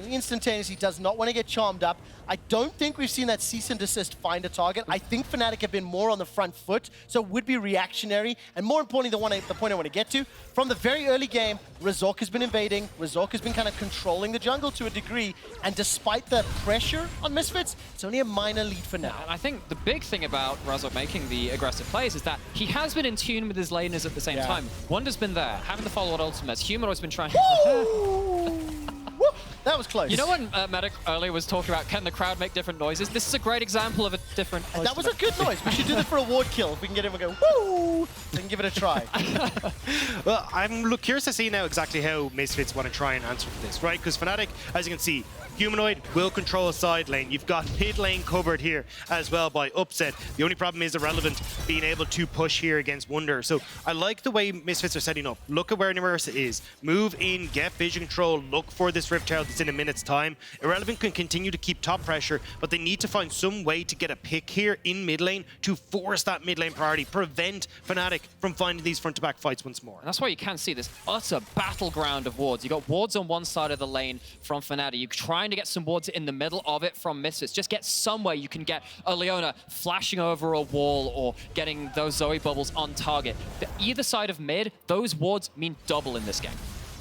instantaneously, does not want to get charmed up. I don't think we've seen that cease and desist find a target. I think Fnatic have been more on the front foot, so it would be reactionary. And more importantly, the point I want to get to, from the very early game, Razork has been invading. Razork has been kind of controlling the jungle to a degree. And despite the pressure on Misfits, it's only a minor lead for now. And I think the big thing about Razork making the aggressive plays is that he has been in tune with his laners at the same time. Wunder's been there, having the follow-on ultimates. Humanoid's been trying... That was close. You know when Medic earlier was talking about can the crowd make different noises? This is a great example of a different noise. That was a good noise. We should do that for a ward kill. If we can get everyone go, woo! We can give it a try. Well, I'm curious to see now exactly how Misfits want to try and answer for this, right? Because Fnatic, as you can see, Humanoid will control a side lane. You've got mid lane covered here as well by Upset. The only problem is Irrelevant being able to push here against Wunder. So I like the way Misfits are setting up. Look at where Mersa is. Move in, get vision control, look for this Rift Herald that's in a minute's time. Irrelevant can continue to keep top pressure, but they need to find some way to get a pick here in mid lane to force that mid lane priority, prevent Fnatic from finding these front-to-back fights once more. And that's why you can see this utter battleground of wards. You've got wards on one side of the lane from Fnatic. You're trying to get some wards in the middle of it from Misfits. Just get somewhere you can get a Leona flashing over a wall or getting those Zoe bubbles on target. But either side of mid, those wards mean double in this game.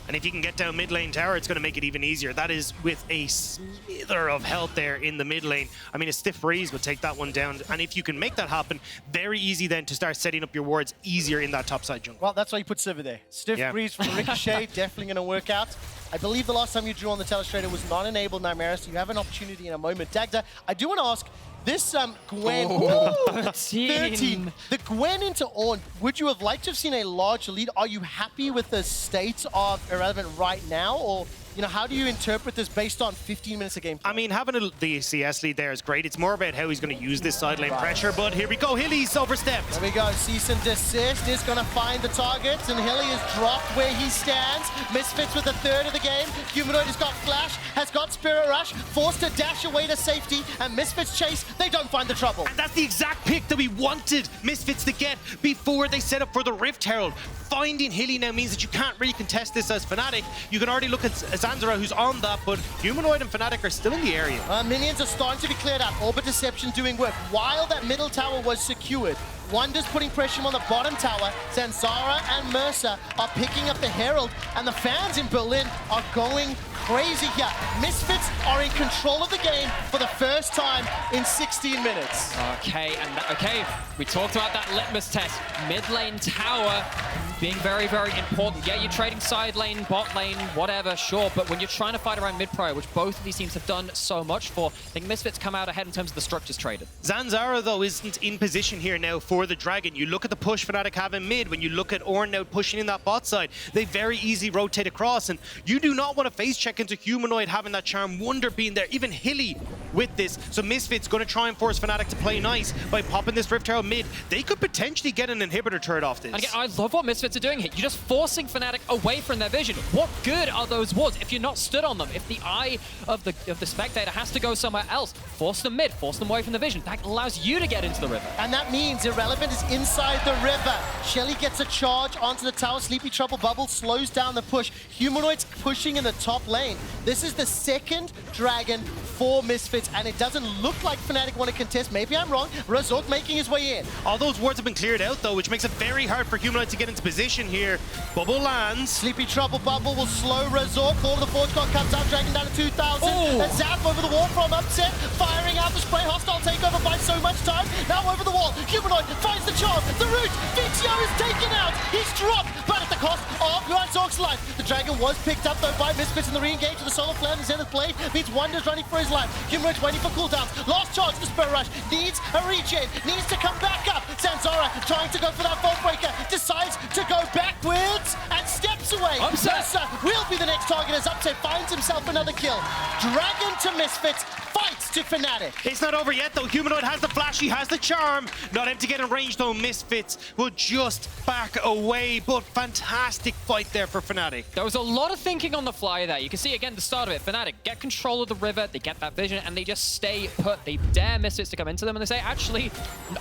And if you can get down mid lane tower, it's going to make it even easier. That is with a slither of health there in the mid lane. I mean, a stiff breeze would take that one down. And if you can make that happen, very easy then to start setting up your wards easier in that topside jungle. Well, that's why you put Sivir there. Stiff breeze from Ricochet, definitely going to work out. I believe the last time you drew on the Telestrator was not enabled, Nymaera, so you have an opportunity in a moment. Dagda, I do want to ask, this Gwen... Oh, 13. The Gwen into Ornn, would you have liked to have seen a large lead? Are you happy with the state of Irrelevant right now? Or, you know, how do you interpret this based on 15 minutes of gameplay? I mean, having the CS lead there is great. It's more about how he's going to use this side lane pressure, but here we go. Hilly's overstepped. There we go. Cease and desist is going to find the targets, and Hilly is dropped where he stands. Misfits with a third of the game. Humanoid has got Flash, has got Spirit Rush, forced to dash away to safety, and Misfits chase. They don't find the trouble. And that's the exact pick that we wanted Misfits to get before they set up for the Rift Herald. Finding Hilly now means that you can't really contest this as Fnatic. You can already look at Zanzarah, who's on that, but Humanoid and Fnatic are still in the area. Minions are starting to be cleared out. Orbit Deception doing work. While that middle tower was secured, Wunder's putting pressure on the bottom tower. Zanzarah and Mersa are picking up the Herald, and the fans in Berlin are going crazy here. Misfits are in control of the game for the first time in 16 minutes. Okay, we talked about that litmus test. Mid lane tower being very, very important. Yeah, you're trading side lane, bot lane, whatever, sure, but when you're trying to fight around mid-prior, which both of these teams have done so much for, I think Misfits come out ahead in terms of the structures traded. Zanzarah, though, isn't in position here now for the Dragon. You look at the push Fnatic have in mid, when you look at Ornn now pushing in that bot side, they very easily rotate across, and you do not want to face check into Humanoid having that charm, Wunder being there, even Hilly with this. So Misfits going to try and force Fnatic to play nice by popping this Rift Herald mid. They could potentially get an inhibitor turret off this. And again, I love what Misfits are doing here. You're just forcing Fnatic away from their vision. What good are those wards if you're not stood on them? If the eye of the spectator has to go somewhere else, force them mid, force them away from the vision. That allows you to get into the river. And that means Irrelevant is inside the river. Shelly gets a charge onto the tower. Sleepy Trouble Bubble slows down the push. Humanoid's pushing in the top lane. This is the second Dragon for Misfits, and it doesn't look like Fnatic want to contest. Maybe I'm wrong. Razork making his way in. All those wards have been cleared out, though, which makes it very hard for Humanoid to get into position here. Bubble lands. Sleepy Trouble Bubble will slow Razork. All of the Forge God comes out, dragging down to 2,000. Oh. A zap over the wall from Upset, firing out the spray. Hostile takeover by so much time. Now over the wall. Humanoid finds the charm. The root. Vetheo is taken out. He's dropped, but at the cost of Razork's life. The Dragon was picked up, though, by Misfits, and the re-engage of the Solar Flare is in the play. Means Wunder's running for his life. Humanoid's waiting for cooldowns. Last charge, the Spirit Rush. Needs a regen. Needs to come back up. Zanzarah trying to go for that Vault Breaker. Decides to go backwards and steps away. Mersa will be the next target as Upset finds himself another kill. Dragon to Misfits. Fights to Fnatic. It's not over yet, though. Humanoid has the flash, he has the charm. Not able to get in range, though. Misfits will just back away, but fantastic fight there for Fnatic. There was a lot of thinking on the fly there. You can see, again, the start of it. Fnatic get control of the river, they get that vision, and they just stay put. They dare Misfits to come into them, and they say, actually,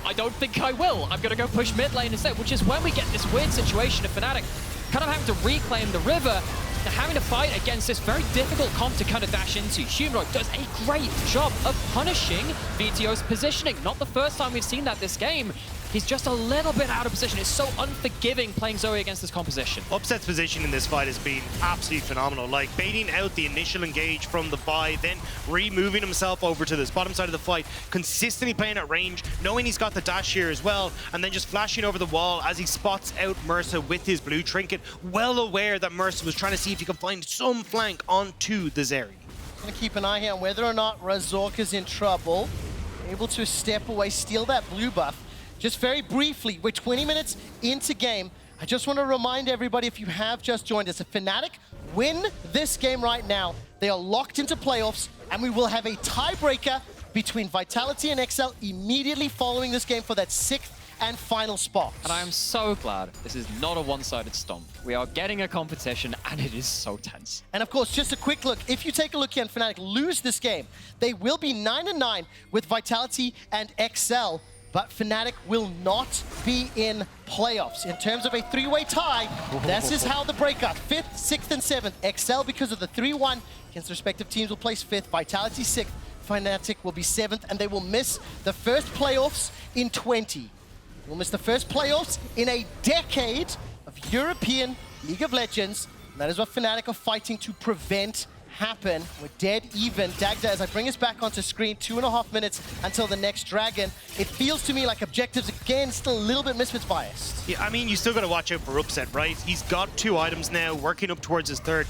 I don't think I will. I'm going to go push mid lane instead, which is when we get this weird situation of Fnatic kind of having to reclaim the river, having to fight against this very difficult comp to kind of dash into. Humanoid does a great job of punishing Vetheo's positioning. Not the first time we've seen that this game. He's just a little bit out of position. It's so unforgiving playing Zoe against this composition. Upset's position in this fight has been absolutely phenomenal. Like, baiting out the initial engage from the buy, then removing himself over to this bottom side of the fight, consistently playing at range, knowing he's got the dash here as well, and then just flashing over the wall as he spots out Mersa with his blue trinket, well aware that Mersa was trying to see if he could find some flank onto the Zeri. Gonna keep an eye here on whether or not Razork is in trouble. Able to step away, steal that blue buff. Just very briefly, we're 20 minutes into game. I just want to remind everybody, if you have just joined us, if Fnatic win this game right now, they are locked into playoffs, and we will have a tiebreaker between Vitality and XL immediately following this game for that 6th and final spot. And I am so glad this is not a one-sided stomp. We are getting a competition, and it is so tense. And of course, just a quick look. If you take a look here and Fnatic lose this game, they will be 9-9 with Vitality and XL. But Fnatic will not be in playoffs. In terms of a three-way tie, this is how the breakout. 5th, 6th, and 7th. XL, because of the 3-1 against the respective teams, will place 5th. Vitality 6th. Fnatic will be 7th, and they will miss the first playoffs in 20. We'll miss the first playoffs in a decade of European League of Legends. And that is what Fnatic are fighting to prevent happen. We're dead even. Dagda, as I bring us back onto screen, 2.5 minutes until the next dragon. It feels to me like objectives, again, still a little bit Misfits biased. Yeah, I mean, you still got to watch out for Upset, right? He's got 2 items now, working up towards his 3rd.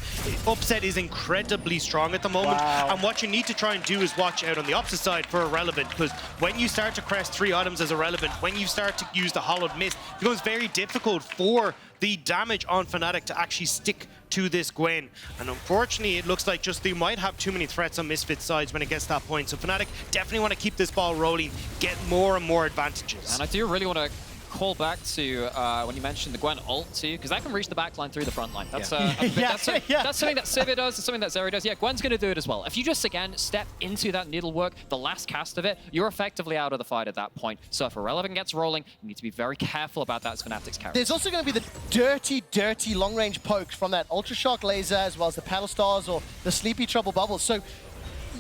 Upset is incredibly strong at the moment. Wow. And what you need to try and do is watch out on the opposite side for Irrelevant, because when you start to crest 3 items as Irrelevant, when you start to use the Hollowed Mist, it becomes very difficult for the damage on Fnatic to actually stick to this Gwen. And unfortunately, it looks like just they might have too many threats on Misfits sides when it gets to that point. So Fnatic definitely want to keep this ball rolling, get more and more advantages. And I do really want to call back to when you mentioned the Gwen ult too, because that can reach the back line through the front line. That's, that's something that Sivir does, it's something that Zeri does. Yeah, Gwen's going to do it as well. If you just, again, step into that needlework, the last cast of it, you're effectively out of the fight at that point. So if Irrelevant gets rolling, you need to be very careful about that as Fnatic's character. There's also going to be the dirty long-range pokes from that Ultra Shock laser, as well as the Paddle Stars or the Sleepy Trouble Bubbles. So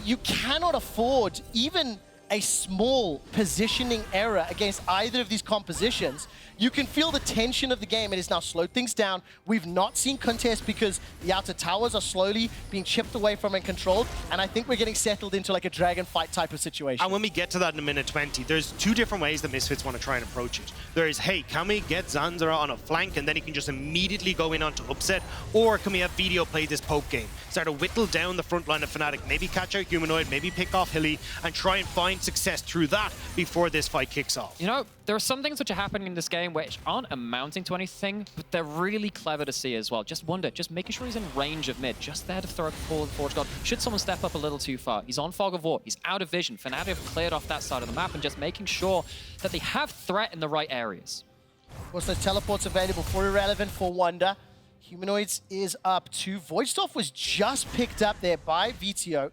you cannot afford even a small positioning error against either of these compositions. You can feel the tension of the game. It has now slowed things down. We've not seen contest because the outer towers are slowly being chipped away from and controlled, and I think we're getting settled into like a dragon fight type of situation. And when we get to that in a minute 20, there's 2 different ways that Misfits want to try and approach it. There is, hey, can we get Zanzarah on a flank and then he can just immediately go in onto Upset, or can we have Vetheo play this poke game? Start to whittle down the front line of Fnatic, maybe catch out Humanoid, maybe pick off Hilly, and try and find success through that before this fight kicks off. You know, there are some things which are happening in this game which aren't amounting to anything, but they're really clever to see as well. Just Wunder, just making sure he's in range of mid, just there to throw a forward Forge God. Should someone step up a little too far? He's on Fog of War, he's out of vision. Fnatic have cleared off that side of the map and just making sure that they have threat in the right areas. Of course, those teleports available for Irrelevant, for Wunder. Humanoids is up 2. Voidstaff was just picked up there by Vetheo.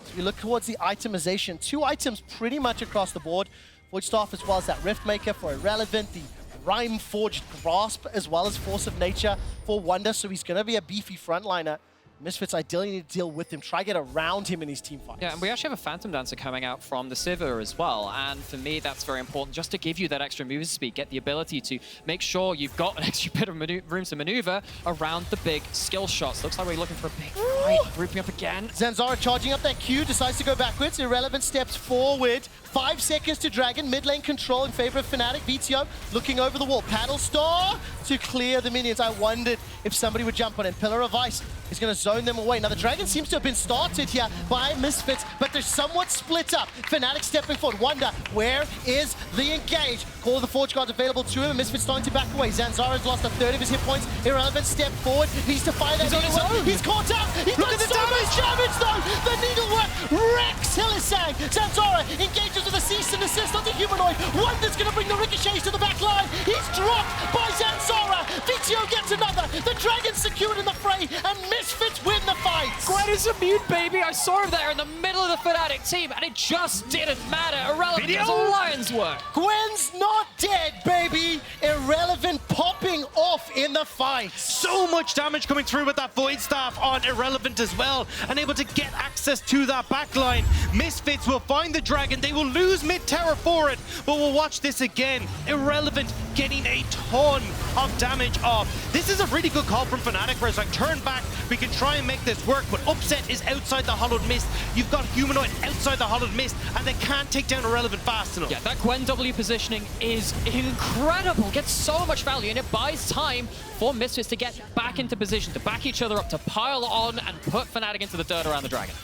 As we look towards the itemization, 2 items pretty much across the board. Voidstaff as well as that Riftmaker for Irrelevant, the Rime Forged Grasp as well as Force of Nature for Wunder, so he's going to be a beefy frontliner. Misfits ideally need to deal with him, try to get around him in these team fights. Yeah, and we actually have a Phantom Dancer coming out from the Sivir as well, and for me that's very important, just to give you that extra move speed, get the ability to make sure you've got an extra bit of room to maneuver around the big skill shots. Looks like we're looking for a big fight, grouping up again. Zanzarah charging up that Q, decides to go backwards. Irrelevant steps forward. 5 seconds to Dragon, mid lane control in favor of Fnatic. Vetheo looking over the wall. Paddle Star to clear the minions. I wondered if somebody would jump on it. Pillar of Ice is going to zone them away. Now the Dragon seems to have been started here by Misfits, but they're somewhat split up. Fnatic stepping forward. Wunder, where is the engage? Call of the Forge Guards available to him, and Misfits starting to back away. Zanzarah's lost 1/3 of his hit points. Irrelevant step forward. Needs to find that needlework. He's caught up. He's done so much damage though. The needlework wrecks Hylissang. Zanzarah engages with a cease and assist on the Humanoid. Wunder's going to bring the ricochets to the back line. He's dropped by Zanzarah. Vetheo gets another. The Dragon's secured in the fray, and Misfits win the fight. Gwen is immune, baby. I saw him there in the middle of the Fnatic team, and it just didn't matter. Irrelevant as a lion's work. Gwen's not dead, baby. Irrelevant popping off in the fight. So much damage coming through with that Void Staff on Irrelevant as well, and able to get access to that backline. Misfits will find the Dragon. They will lose mid-tower for it, but we'll watch this again. Irrelevant getting a ton of damage off. This is a really good call from Fnatic, where it's like, turn back, we can try and make this work, but Upset is outside the Hollowed Mist. You've got Humanoid outside the Hollowed Mist, and they can't take down Irrelevant fast enough. Yeah, that Gwen W positioning is incredible. Gets so much value, and it buys time for Misfits to get back into position, to back each other up, to pile on and put Fnatic into the dirt around the Dragon.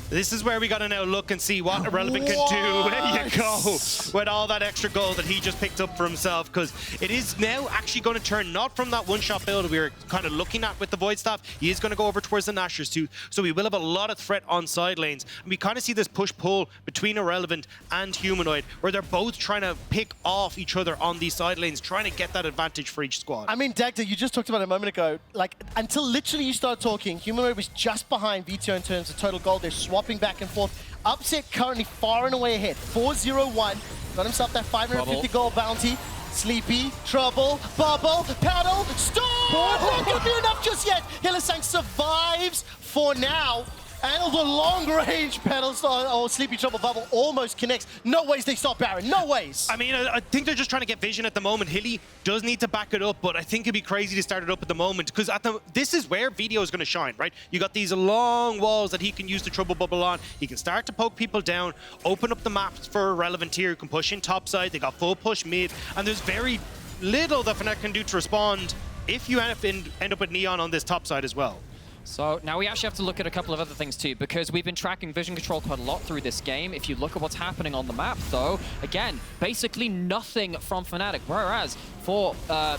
This is where we got to now look and see what Irrelevant can do. There you go. With all that extra gold that he just picked up for himself, because it is now actually going to turn not from that one-shot build we were kind of looking at with the Void Staff. He is going to go over towards the Nashers too, so we will have a lot of threat on side lanes. And we kind of see this push-pull between Irrelevant and Humanoid, where they're both trying to pick off each other on these side lanes, trying to get that advantage for each squad. I mean, Dagda, you just talked about it a moment ago. Like, until literally you started talking, Humanoid was just behind Vetheo in terms of total gold. They're swapping back and forth. Upset currently far and away ahead. 4-0-1. Got himself that 550 gold bounty. Sleepy, Trouble, Bubble, Paddle, Storm! Not gonna be enough just yet. Hylissang survives for now. And the long-range pedals or Sleepy Trouble Bubble almost connects. No ways they stop Baron. No ways. I mean, I think they're just trying to get vision at the moment. Hilly does need to back it up, but I think it'd be crazy to start it up at the moment because this is where Vetheo is going to shine, right? You got these long walls that he can use the Trouble Bubble on. He can start to poke people down, open up the maps for a relevant tier who can push in topside. They got full push mid, and there's very little that Fnatic can do to respond if you end up with Neon on this top side as well. So now we actually have to look at a couple of other things too, because we've been tracking vision control quite a lot through this game. If you look at what's happening on the map though, again, basically nothing from Fnatic, whereas for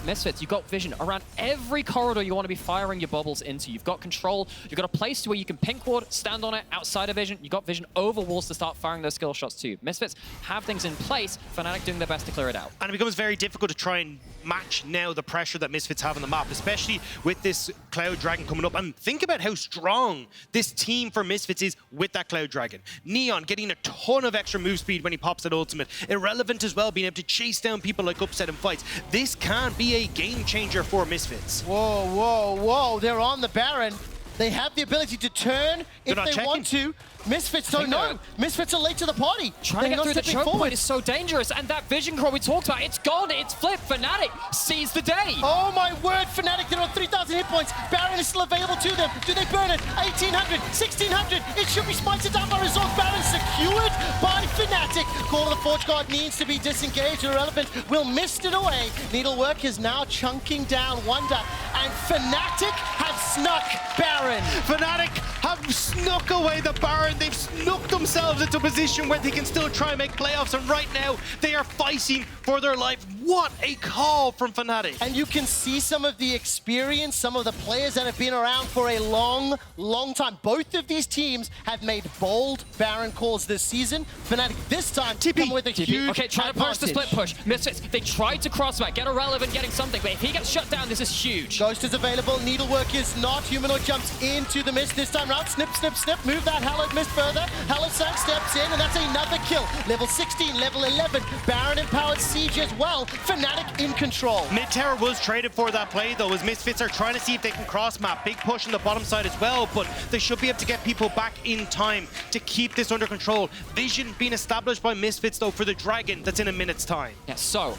Misfits, you've got vision around every corridor you want to be firing your bubbles into. You've got control, you've got a place where you can pink ward, stand on it outside of vision, you've got vision over walls to start firing those skill shots too. Misfits have things in place, Fnatic doing their best to clear it out. And it becomes very difficult to try and match now the pressure that Misfits have on the map, especially with this Cloud Dragon coming up. And think about how strong this team for Misfits is with that Cloud Dragon. Neon getting a ton of extra move speed when he pops that ultimate. Irrelevant as well, being able to chase down people like Upset in fights. This can be a game changer for Misfits. Whoa, whoa, whoa. They're on the Baron. They have the ability to turn if they want to. Misfits don't know. Misfits are late to the party. Trying to get through the choke point is so dangerous, and that vision control we talked about, it's gone, it's flipped. Fnatic seize the day. Oh my word, Fnatic, they're on 3,000 hit points. Baron is still available to them. Do they burn it? 1,800, 1,600. It should be smited down by Razork. Baron secured by Fnatic. Call of the Forge Guard needs to be disengaged. Irrelevant will mist it away. Needlework is now chunking down Wunder, and Fnatic have snuck Baron. Fnatic have snuck away the Baron. They've snuck themselves into a position where they can still try and make playoffs, and right now they are fighting for their life. What a call from Fnatic. And you can see some of the experience, some of the players that have been around for a long, long time. Both of these teams have made bold Baron calls this season. Fnatic this time come with a huge Okay, try to push the split push. Misfits, they tried to cross back, get Irrelevant getting something, but if he gets shut down, this is huge. Ghost is available, Needlework is not. Humanoid jumps into the mist this time round. Snip, snip, snip, move that Hallowed mist further. Hylissang steps in, and that's another kill. Level 16, level 11. Baron empowered Siege as well. Fnatic in control. Mid-tower was traded for that play though, as Misfits are trying to see if they can cross-map. Big push on the bottom side as well, but they should be able to get people back in time to keep this under control. Vision being established by Misfits though for the Dragon that's in a minute's time. Yeah, so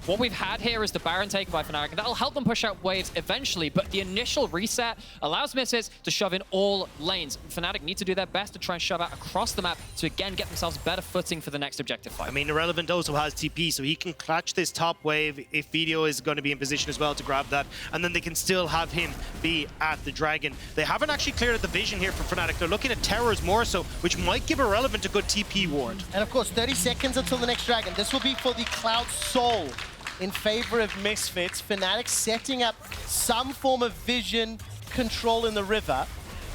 what we've had here is the Baron taken by Fnatic, and that'll help them push out waves eventually, but the initial reset allows Misfits to shove in all lanes. Fnatic need to do their best to try and shove out across the map to again get themselves better footing for the next objective fight. I mean, Irrelevant also has TP, so he can clutch this top wave if Vetheo is going to be in position as well to grab that, and then they can still have him be at the Dragon. They haven't actually cleared out the vision here for Fnatic. They're looking at towers more so, which might give Irrelevant a good TP ward. And of course, 30 seconds until the next Dragon. This will be for the Cloud Soul in favor of Misfits. Fnatic setting up some form of vision control in the river.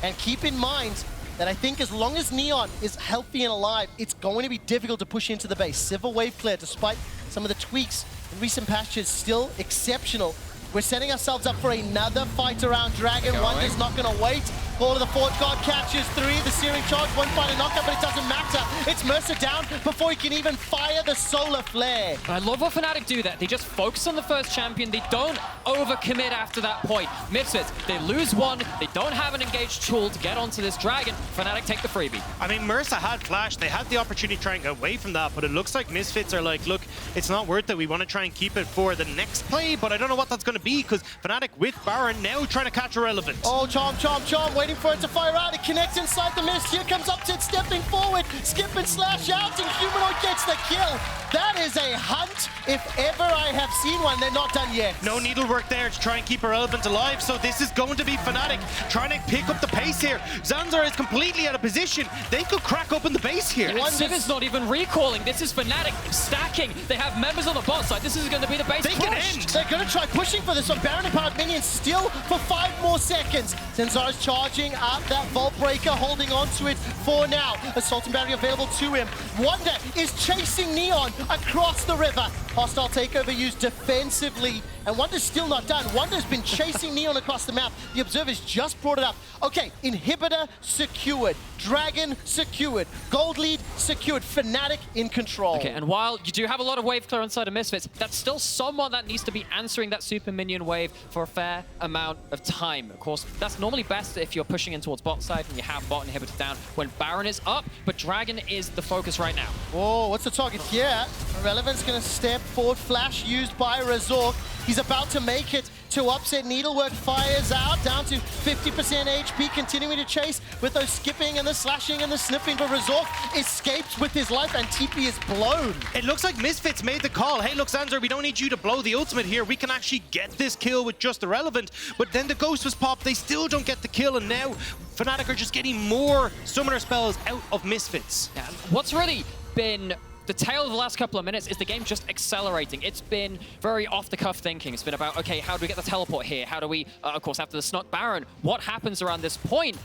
And keep in mind that I think as long as Neon is healthy and alive, it's going to be difficult to push into the base. Civil wave clear, despite some of the tweaks in recent patches, still exceptional. We're setting ourselves up for another fight around Dragon. Wunder's not going to wait. Call of the Forge Guard catches 3. The Searing Charge, one final knockout, but it doesn't matter. It's Mersa down before he can even fire the Solar Flare. I love what Fnatic do there. They just focus on the first champion. They don't overcommit after that point. Misfits, they lose one. They don't have an engaged tool to get onto this Dragon. Fnatic take the freebie. I mean, Mersa had flash. They had the opportunity to try and get away from that, but it looks like Misfits are like, look, it's not worth it. We want to try and keep it for the next play, but I don't know what that's going to be because Fnatic with Baron now trying to catch Irrelevant. Oh, Charm, Charm, Charm, waiting for it to fire out. It connects inside the mist. Here comes Upset stepping forward. Skip and slash out, and Humanoid gets the kill. That is a hunt if ever I have seen one. They're not done yet. No needlework there to try and keep Irrelevant alive, so this is going to be Fnatic trying to pick up the pace here. Zanzarah is completely out of position. They could crack open the base here. And Sivir's not even recalling. This is Fnatic stacking. They have members on the bot side. This is going to be the base They push. can end. They're going to try pushing for this one. Baron empowered minions still for 5 more seconds. Zanzarah's charging up that Vault Breaker, holding on to it for now. Assault and Barrier available to him. Wunder is chasing Neon across the river. Hostile takeover used defensively, and Wunder's still not done. Wunder's been chasing Neon across the map. The Observer's just brought it up. Okay, Inhibitor secured. Dragon secured. Gold lead secured. Fnatic in control. Okay, and while you do have a lot of wave clear inside of Misfits, that's still someone that needs to be answering that super minion wave for a fair amount of time. Of course, that's normally best if you're pushing in towards bot side and you have bot inhibitor down when Baron is up, but Dragon is the focus right now. Oh, what's the target here? Irrelevant's gonna step forward. Flash used by Razork. He's about to make it to upset. Needlework fires out, down to 50% HP, continuing to chase with those skipping and the slashing and the snipping, but Razork escapes with his life and TP is blown. It looks like Misfits made the call. Hey, look, Zanzarah, we don't need you to blow the ultimate here. We can actually get this kill with just Irrelevant. But then the Ghost was popped. They still don't get the kill, and now Fnatic are just getting more summoner spells out of Misfits. Yeah, what's really been the tale of the last couple of minutes is the game just accelerating. It's been very off-the-cuff thinking. It's been about, okay, how do we get the teleport here? How do we, of course, after the Snuck Baron, what happens around this point?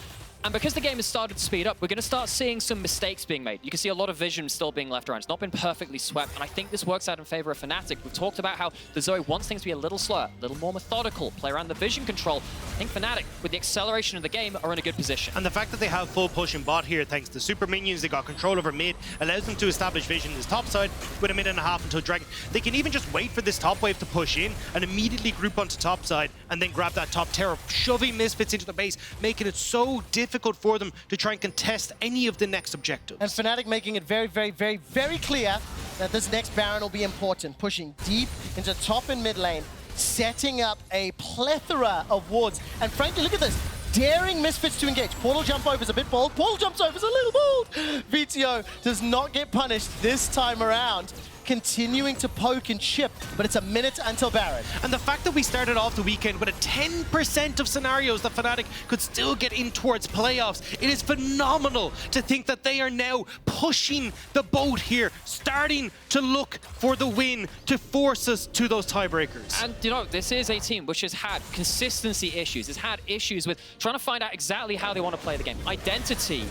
And because the game has started to speed up, we're going to start seeing some mistakes being made. You can see a lot of vision still being left around. It's not been perfectly swept, and I think this works out in favor of Fnatic. We've talked about how the Zoe wants things to be a little slower, a little more methodical, play around the vision control. I think Fnatic, with the acceleration of the game, are in a good position. And the fact that they have full push in bot here, thanks to super minions, they got control over mid, allows them to establish vision in this top side with a minute and a half until Dragon. They can even just wait for this top wave to push in and immediately group onto top side and then grab that top tower, shoving Misfits into the base, making it so difficult for them to try and contest any of the next objectives. And Fnatic making it very, very, very, very clear that this next Baron will be important, pushing deep into top and mid lane, setting up a plethora of wards. And frankly, look at this. Daring Misfits to engage. Portal jump over is a bit bold. Portal jumps over is a little bold. Vetheo does not get punished this time around. Continuing to poke and chip, but it's a minute until Baron. And the fact that we started off the weekend with a 10% of scenarios that Fnatic could still get in towards playoffs, it is phenomenal to think that they are now pushing the boat here, starting to look for the win to force us to those tiebreakers. And, you know, this is a team which has had consistency issues. It's had issues with trying to find out exactly how they want to play the game. Identity.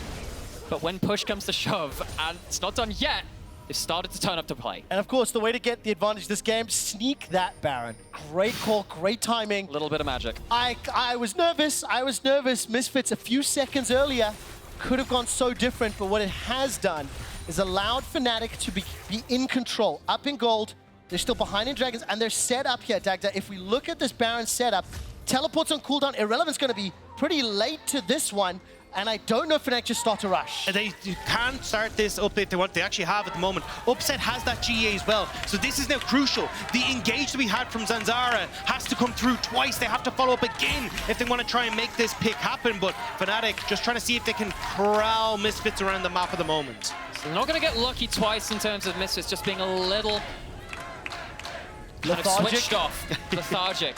But when push comes to shove, and it's not done yet, they've started to turn up to play. And of course, the way to get the advantage this game, sneak that Baron. Great call, great timing. A little bit of magic. I was nervous. Misfits a few seconds earlier could have gone so different, but what it has done is allowed Fnatic to be in control. Up in gold, they're still behind in Dragons, and they're set up here, Dagda. If we look at this Baron setup, teleports on cooldown, Irrelevant's going to be pretty late to this one. And I don't know if Fnatic just start to rush. They can start this up if they want. They actually have at the moment. Upset has that GA as well. So this is now crucial. The engage that we had from Zanzarah has to come through twice. They have to follow up again if they want to try and make this pick happen. But Fnatic just trying to see if they can corral Misfits around the map at the moment. So they're not going to get lucky twice in terms of Misfits just being a little kind of switched off, lethargic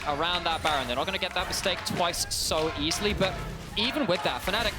around that Baron. They're not going to get that mistake twice so easily, but even with that, Fnatic,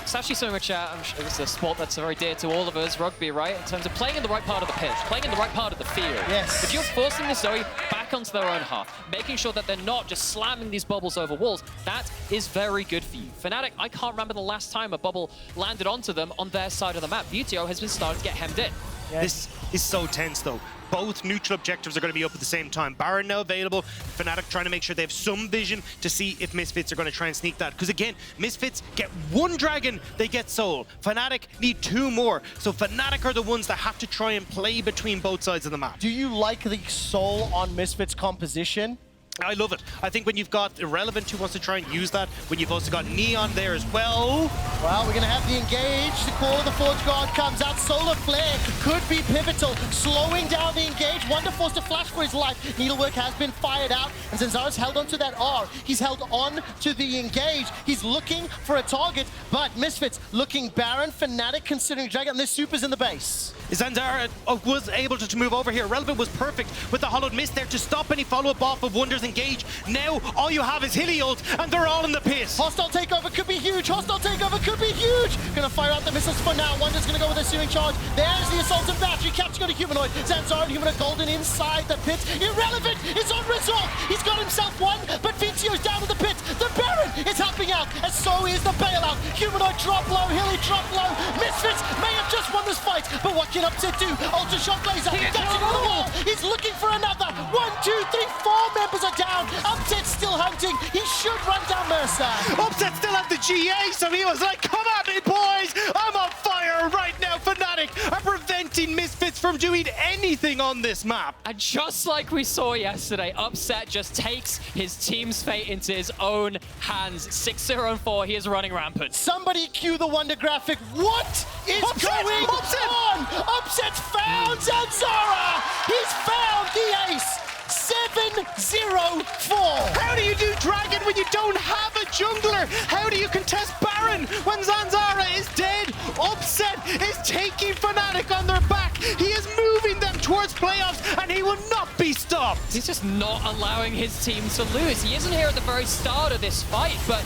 it's actually something which I'm sure it's a sport that's very dear to all of us, rugby, right? In terms of playing in the right part of the pitch, playing in the right part of the field. Yes. If you're forcing the Zoe back onto their own half, making sure that they're not just slamming these bubbles over walls, that is very good for you. Fnatic, I can't remember the last time a bubble landed onto them on their side of the map. Vetheo has been starting to get hemmed in. This is so tense, though. Both neutral objectives are going to be up at the same time. Baron now available. Fnatic trying to make sure they have some vision to see if Misfits are going to try and sneak that. Because again, Misfits get one dragon, they get soul. Fnatic need two more. So Fnatic are the ones that have to try and play between both sides of the map. Do you like the soul on Misfits composition? I love it. I think when you've got Irrelevant who wants to try and use that, when you've also got Neon there as well. Well, we're going to have the engage. The call of the Forge Guard comes out. Solar Flare could be pivotal, slowing down the engage. Wunder forced to flash for his life. Needlework has been fired out, and Zanzarah's held onto that R. He's held on to the engage. He's looking for a target, but Misfits looking Baron. Fnatic considering Dragon, and there's supers in the base. Zanzarah was able to move over here. Irrelevant was perfect with the hollowed mist there to stop any follow-up off of Wunder's engage. Now all you have is Hilly ult, and they're all in the pit. Hostile takeover could be huge. Hostile takeover could be huge. Gonna fire out the missiles for now. Wunder's gonna go with a searing charge. There's the assault and battery. Capture got a Humanoid. Zanzarah and Humanoid golden inside the pit. Irrelevant is on Razork. He's got himself one, but Vetheo's down in the pit. The Baron Ornn is helping out, and so is the bailout. Humanoid drop low, Hilly drop low. Misfits may have just won this fight, but what can Upset do? Ultra Shock Laser, dashing on the wall. He's looking for another. 1, 2, 3, 4 members are down. Upset's still hunting. He should run down Mersa. Upset still had the GA, so he was like, come at me, boys! I'm on fire right now. Fnatic are preventing Misfits from doing anything on this map. And just like we saw yesterday, Upset just takes his team's fate into his own hands. 6-0-4, he is running rampant. Somebody cue the Wunder graphic. What is going on? Upset's found Zanzarah. He's found the ace. 7-0-4. How do you do Dragon when you don't have a jungler? How do you contest Baron when Zanzarah is dead? Upset is taking Fnatic on their back. He is moving them towards playoffs, and he will not be stopped. He's just not allowing his team to lose. He isn't here at the very start of this fight, but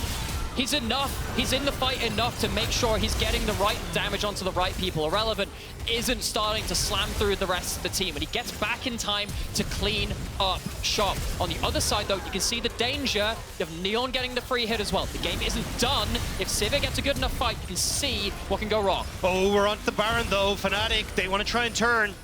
he's enough. He's in the fight enough to make sure he's getting the right damage onto the right people. Irrelevant isn't starting to slam through the rest of the team, and he gets back in time to clean up shop. On the other side, though, you can see the danger. You have Neon getting the free hit as well. The game isn't done. If Sivir gets a good enough fight, you can see what can go wrong. Oh, we're on to the Baron, though. Fnatic, they want to try and turn.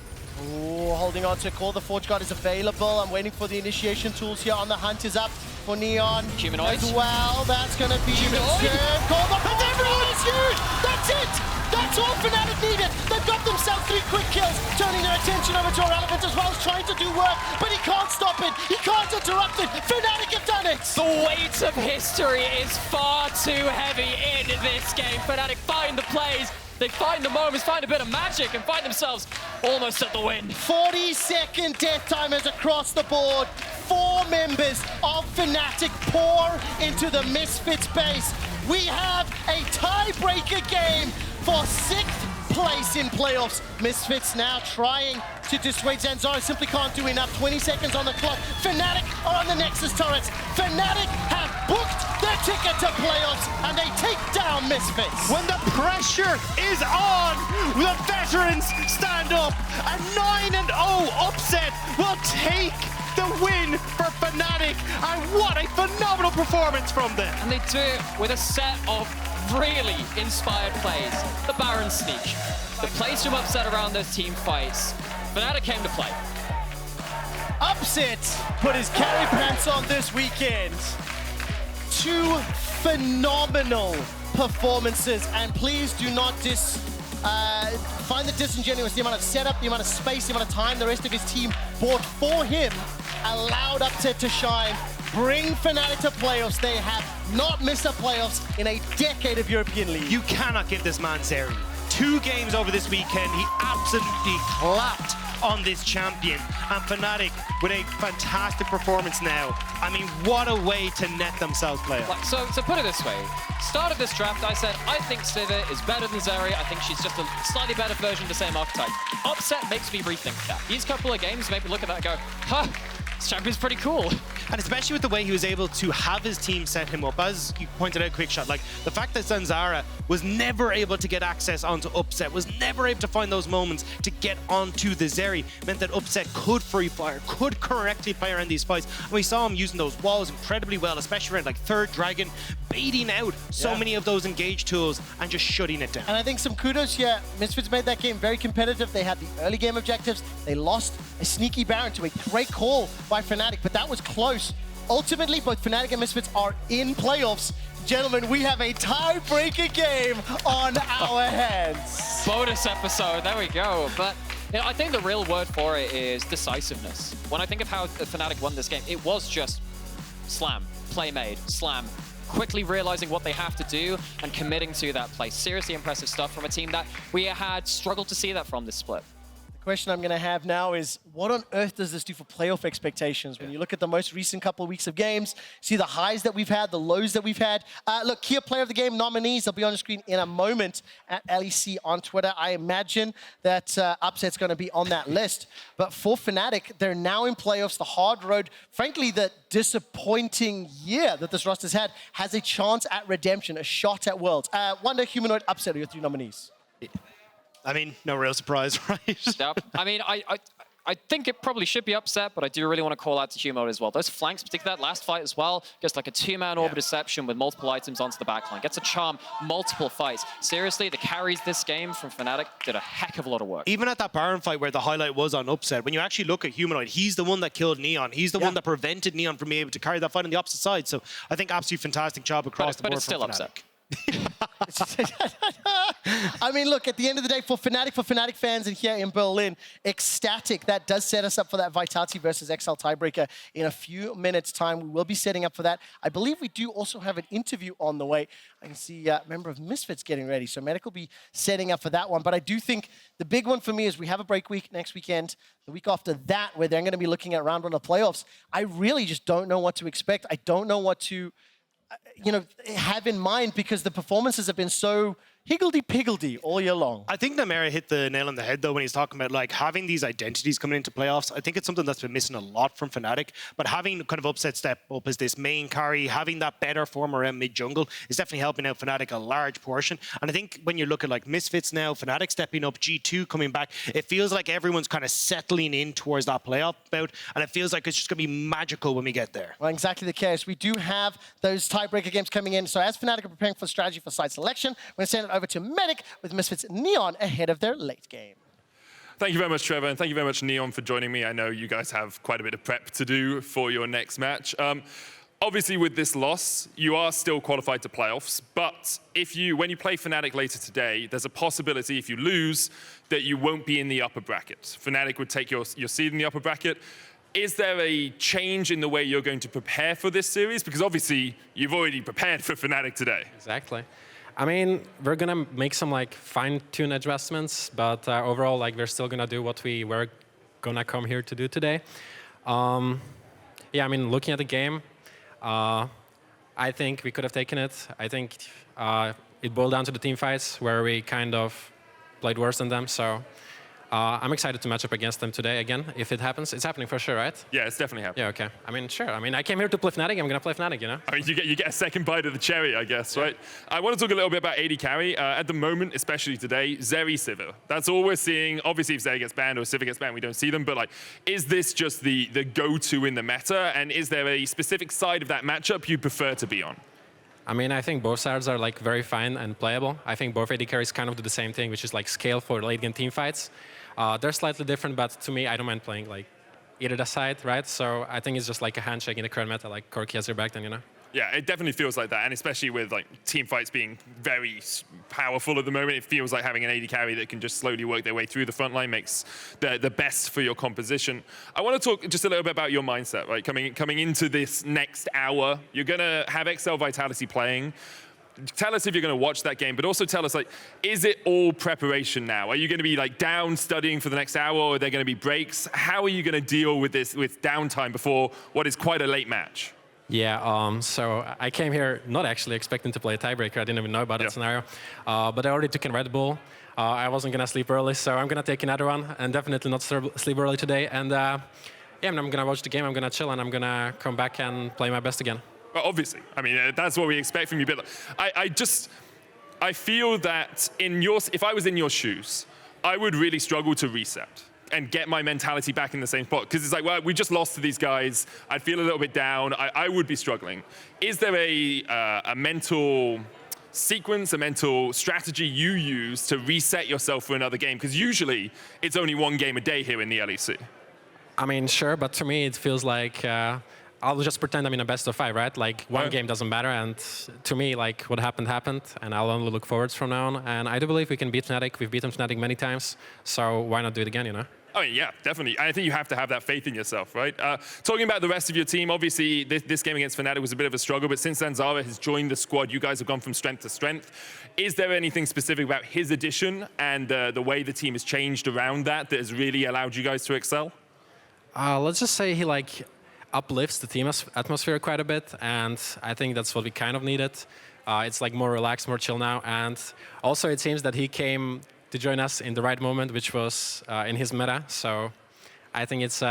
Ooh, holding on to a call. The Forge Guard is available. I'm waiting for the initiation tools here. On the hunt is up for Neon. Humanoid. As well, that's going to be the turn. Call the and everyone is huge. That's it. That's all Fnatic needed. They've got themselves 3 quick kills, turning their attention over to Irrelevant as well as trying to do work, but he can't stop it. He can't interrupt it. Fnatic have done it. The weight of history is far too heavy in this game. Fnatic find the plays. They find the moments, find a bit of magic, and find themselves almost at the win. 40-second death timers across the board. 4 members of Fnatic pour into the Misfits base. We have a tiebreaker game for 6th place in playoffs. Misfits now trying to dissuade Zanzarah. Simply can't do enough. 20 seconds on the clock. Fnatic are on the Nexus turrets. Fnatic have booked their ticket to playoffs, and they take down Misfits. When the pressure is on, the veterans stand up. A 9-0 Upset will take the win for Fnatic, and what a phenomenal performance from them. And they do it with a set of really inspired plays. The Baron sneak, the plays from Upset around those team fights. Fnatic came to play. Upset put his carry pants on this weekend. 2 phenomenal performances, and please do not find the disingenuous. The amount of setup, the amount of space, the amount of time the rest of his team bought for him allowed Upset to shine, bring Fnatic to playoffs. They have not missed a playoffs in a decade of European League. You cannot give this man Zeri. 2 games over this weekend, he absolutely clapped on this champion. And Fnatic with a fantastic performance now. I mean, what a way to net themselves playoffs. So to put it this way, start of this draft, I said, I think Sivir is better than Zeri. I think she's just a slightly better version of the same archetype. Upset makes me rethink that. These couple of games make me look at that and go, huh, this champion's pretty cool. And especially with the way he was able to have his team set him up, as you pointed out, Quickshot, like the fact that Zanzarah was never able to get access onto Upset, was never able to find those moments to get onto the Zeri, meant that Upset could free fire, could correctly fire in these fights. And we saw him using those walls incredibly well, especially around like 3rd Dragon, baiting out so many of those engage tools and just shutting it down. And I think some kudos here. Misfits made that game very competitive. They had the early game objectives. They lost a sneaky Baron to a great call by Fnatic, but that was close. Ultimately, both Fnatic and Misfits are in playoffs. Gentlemen, we have a tiebreaker game on our hands. Bonus episode, there we go. But you know, I think the real word for it is decisiveness. When I think of how Fnatic won this game, it was just slam, play made, slam, quickly realizing what they have to do and committing to that play. Seriously impressive stuff from a team that we had struggled to see that from this split. The question I'm going to have now is, what on earth does this do for playoff expectations? When you look at the most recent couple of weeks of games, see the highs that we've had, the lows that we've had. Look, Kia Player of the Game nominees, they'll be on the screen in a moment at LEC on Twitter. I imagine that Upset's going to be on that list. But for Fnatic, they're now in playoffs. The hard road, frankly, the disappointing year that this roster's had, has a chance at redemption, a shot at Worlds. Wunder, Humanoid, Upset are your 3 nominees. I mean, no real surprise, right? Yep. I mean, I think it probably should be upset, but I do really want to call out to Humanoid as well. Those flanks, particularly that last fight as well, gets like a 2-man orb of deception with multiple items onto the backline. Gets a charm, multiple fights. Seriously, the carries this game from Fnatic did a heck of a lot of work. Even at that Baron fight where the highlight was on upset, when you actually look at Humanoid, he's the one that killed Neon. He's the one that prevented Neon from being able to carry that fight on the opposite side. So I think absolutely fantastic job across the board. But it's still upset. I mean, look, at the end of the day, for Fnatic fans and here in Berlin, ecstatic. That does set us up for that Vitality versus XL tiebreaker in a few minutes' time. We will be setting up for that. I believe we do also have an interview on the way. I can see a member of Misfits getting ready, so Medic will be setting up for that one. But I do think the big one for me is we have a break week next weekend. The week after that, where they're going to be looking at round 1 of playoffs. I really just don't know what to expect. I don't know what to have in mind because the performances have been so higgledy-piggledy all year long. I think Nymaera hit the nail on the head, though, when he's talking about like having these identities coming into playoffs. I think it's something that's been missing a lot from Fnatic, but having kind of upset step up as this main carry, having that better form around mid-jungle is definitely helping out Fnatic a large portion. And I think when you look at like Misfits now, Fnatic stepping up, G2 coming back, it feels like everyone's kind of settling in towards that playoff bout, and it feels like it's just going to be magical when we get there. Well, exactly the case. We do have those tiebreaker games coming in. So as Fnatic are preparing for strategy for side selection, we're going to send it over to Medic with Misfits Neon ahead of their late game. Thank you very much, Trevor, and thank you very much, Neon, for joining me. I know you guys have quite a bit of prep to do for your next match. Obviously, with this loss, you are still qualified to playoffs, but when you play Fnatic later today, there's a possibility, if you lose, that you won't be in the upper bracket. Fnatic would take your seed in the upper bracket. Is there a change in the way you're going to prepare for this series? Because obviously, you've already prepared for Fnatic today. Exactly. I mean, we're gonna make some like fine-tune adjustments, but overall, like we're still gonna do what we were gonna come here to do today. Yeah, I mean, looking at the game, I think we could have taken it. I think it boiled down to the team fights where we kind of played worse than them. So I'm excited to match up against them today again. If it happens, it's happening for sure, right? Yeah, it's definitely happening. Yeah, okay. I mean, sure. I mean, I came here to play Fnatic. I'm gonna play Fnatic, you know. I mean, you get a second bite of the cherry, I guess, right? I want to talk a little bit about AD carry. At the moment, especially today, Zeri, Sivir. That's all we're seeing. Obviously, if Zeri gets banned or Sivir gets banned, we don't see them. But like, is this just the go-to in the meta? And is there a specific side of that matchup you prefer to be on? I mean, I think both sides are like very fine and playable. I think both AD carries kind of do the same thing, which is like scale for late game team fights. They're slightly different, but to me, I don't mind playing like either the side, right? So I think it's just like a handshake in the current meta, like Corki has your back then, you know? Yeah, it definitely feels like that, and especially with like team fights being very powerful at the moment, it feels like having an AD carry that can just slowly work their way through the front line makes the best for your composition. I want to talk just a little bit about your mindset, right? Coming into this next hour, you're gonna have XL Vitality playing. Tell us if you're going to watch that game, but also tell us, like, is it all preparation now? Are you going to be like down studying for the next hour, or are there going to be breaks? How are you going to deal with this, with downtime before what is quite a late match? Yeah, so I came here not actually expecting to play a tiebreaker. I didn't even know about that scenario. But I already took in Red Bull. I wasn't going to sleep early, so I'm going to take another one and definitely not sleep early today. And yeah, I'm going to watch the game, I'm going to chill, and I'm going to come back and play my best again. Well, obviously, I mean, that's what we expect from you. But I feel that if I was in your shoes, I would really struggle to reset and get my mentality back in the same spot. Because it's like, well, we just lost to these guys. I'd feel a little bit down. I would be struggling. Is there a mental sequence, a mental strategy you use to reset yourself for another game? Because usually it's only one game a day here in the LEC. I mean, sure, but to me it feels like I'll just pretend I'm in a best of 5, right? Like, one game doesn't matter, and to me, like, what happened, happened, and I'll only look forwards from now on. And I do believe we can beat Fnatic. We've beaten Fnatic many times, so why not do it again, you know? Oh, yeah, definitely. I think you have to have that faith in yourself, right? Talking about the rest of your team, obviously, this game against Fnatic was a bit of a struggle, but since Zanzarah has joined the squad, you guys have gone from strength to strength. Is there anything specific about his addition and the way the team has changed around that has really allowed you guys to excel? Let's just say he, like, uplifts the team atmosphere quite a bit, and I think that's what we kind of needed. It's like more relaxed, more chill now, and also it seems that he came to join us in the right moment, which was in his meta, so I think it's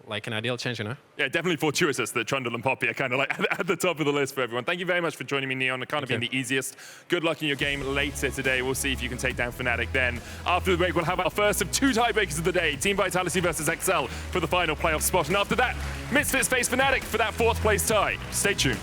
like an ideal change, you know? Yeah, definitely fortuitous that Trundle and Poppy are kind of like at the top of the list for everyone. Thank you very much for joining me, Neon. It can't have been the easiest. Good luck in your game later today. We'll see if you can take down Fnatic then. After the break, we'll have our first of 2 tiebreakers of the day. Team Vitality versus XL for the final playoff spot. And after that, Misfits face Fnatic for that 4th place tie. Stay tuned.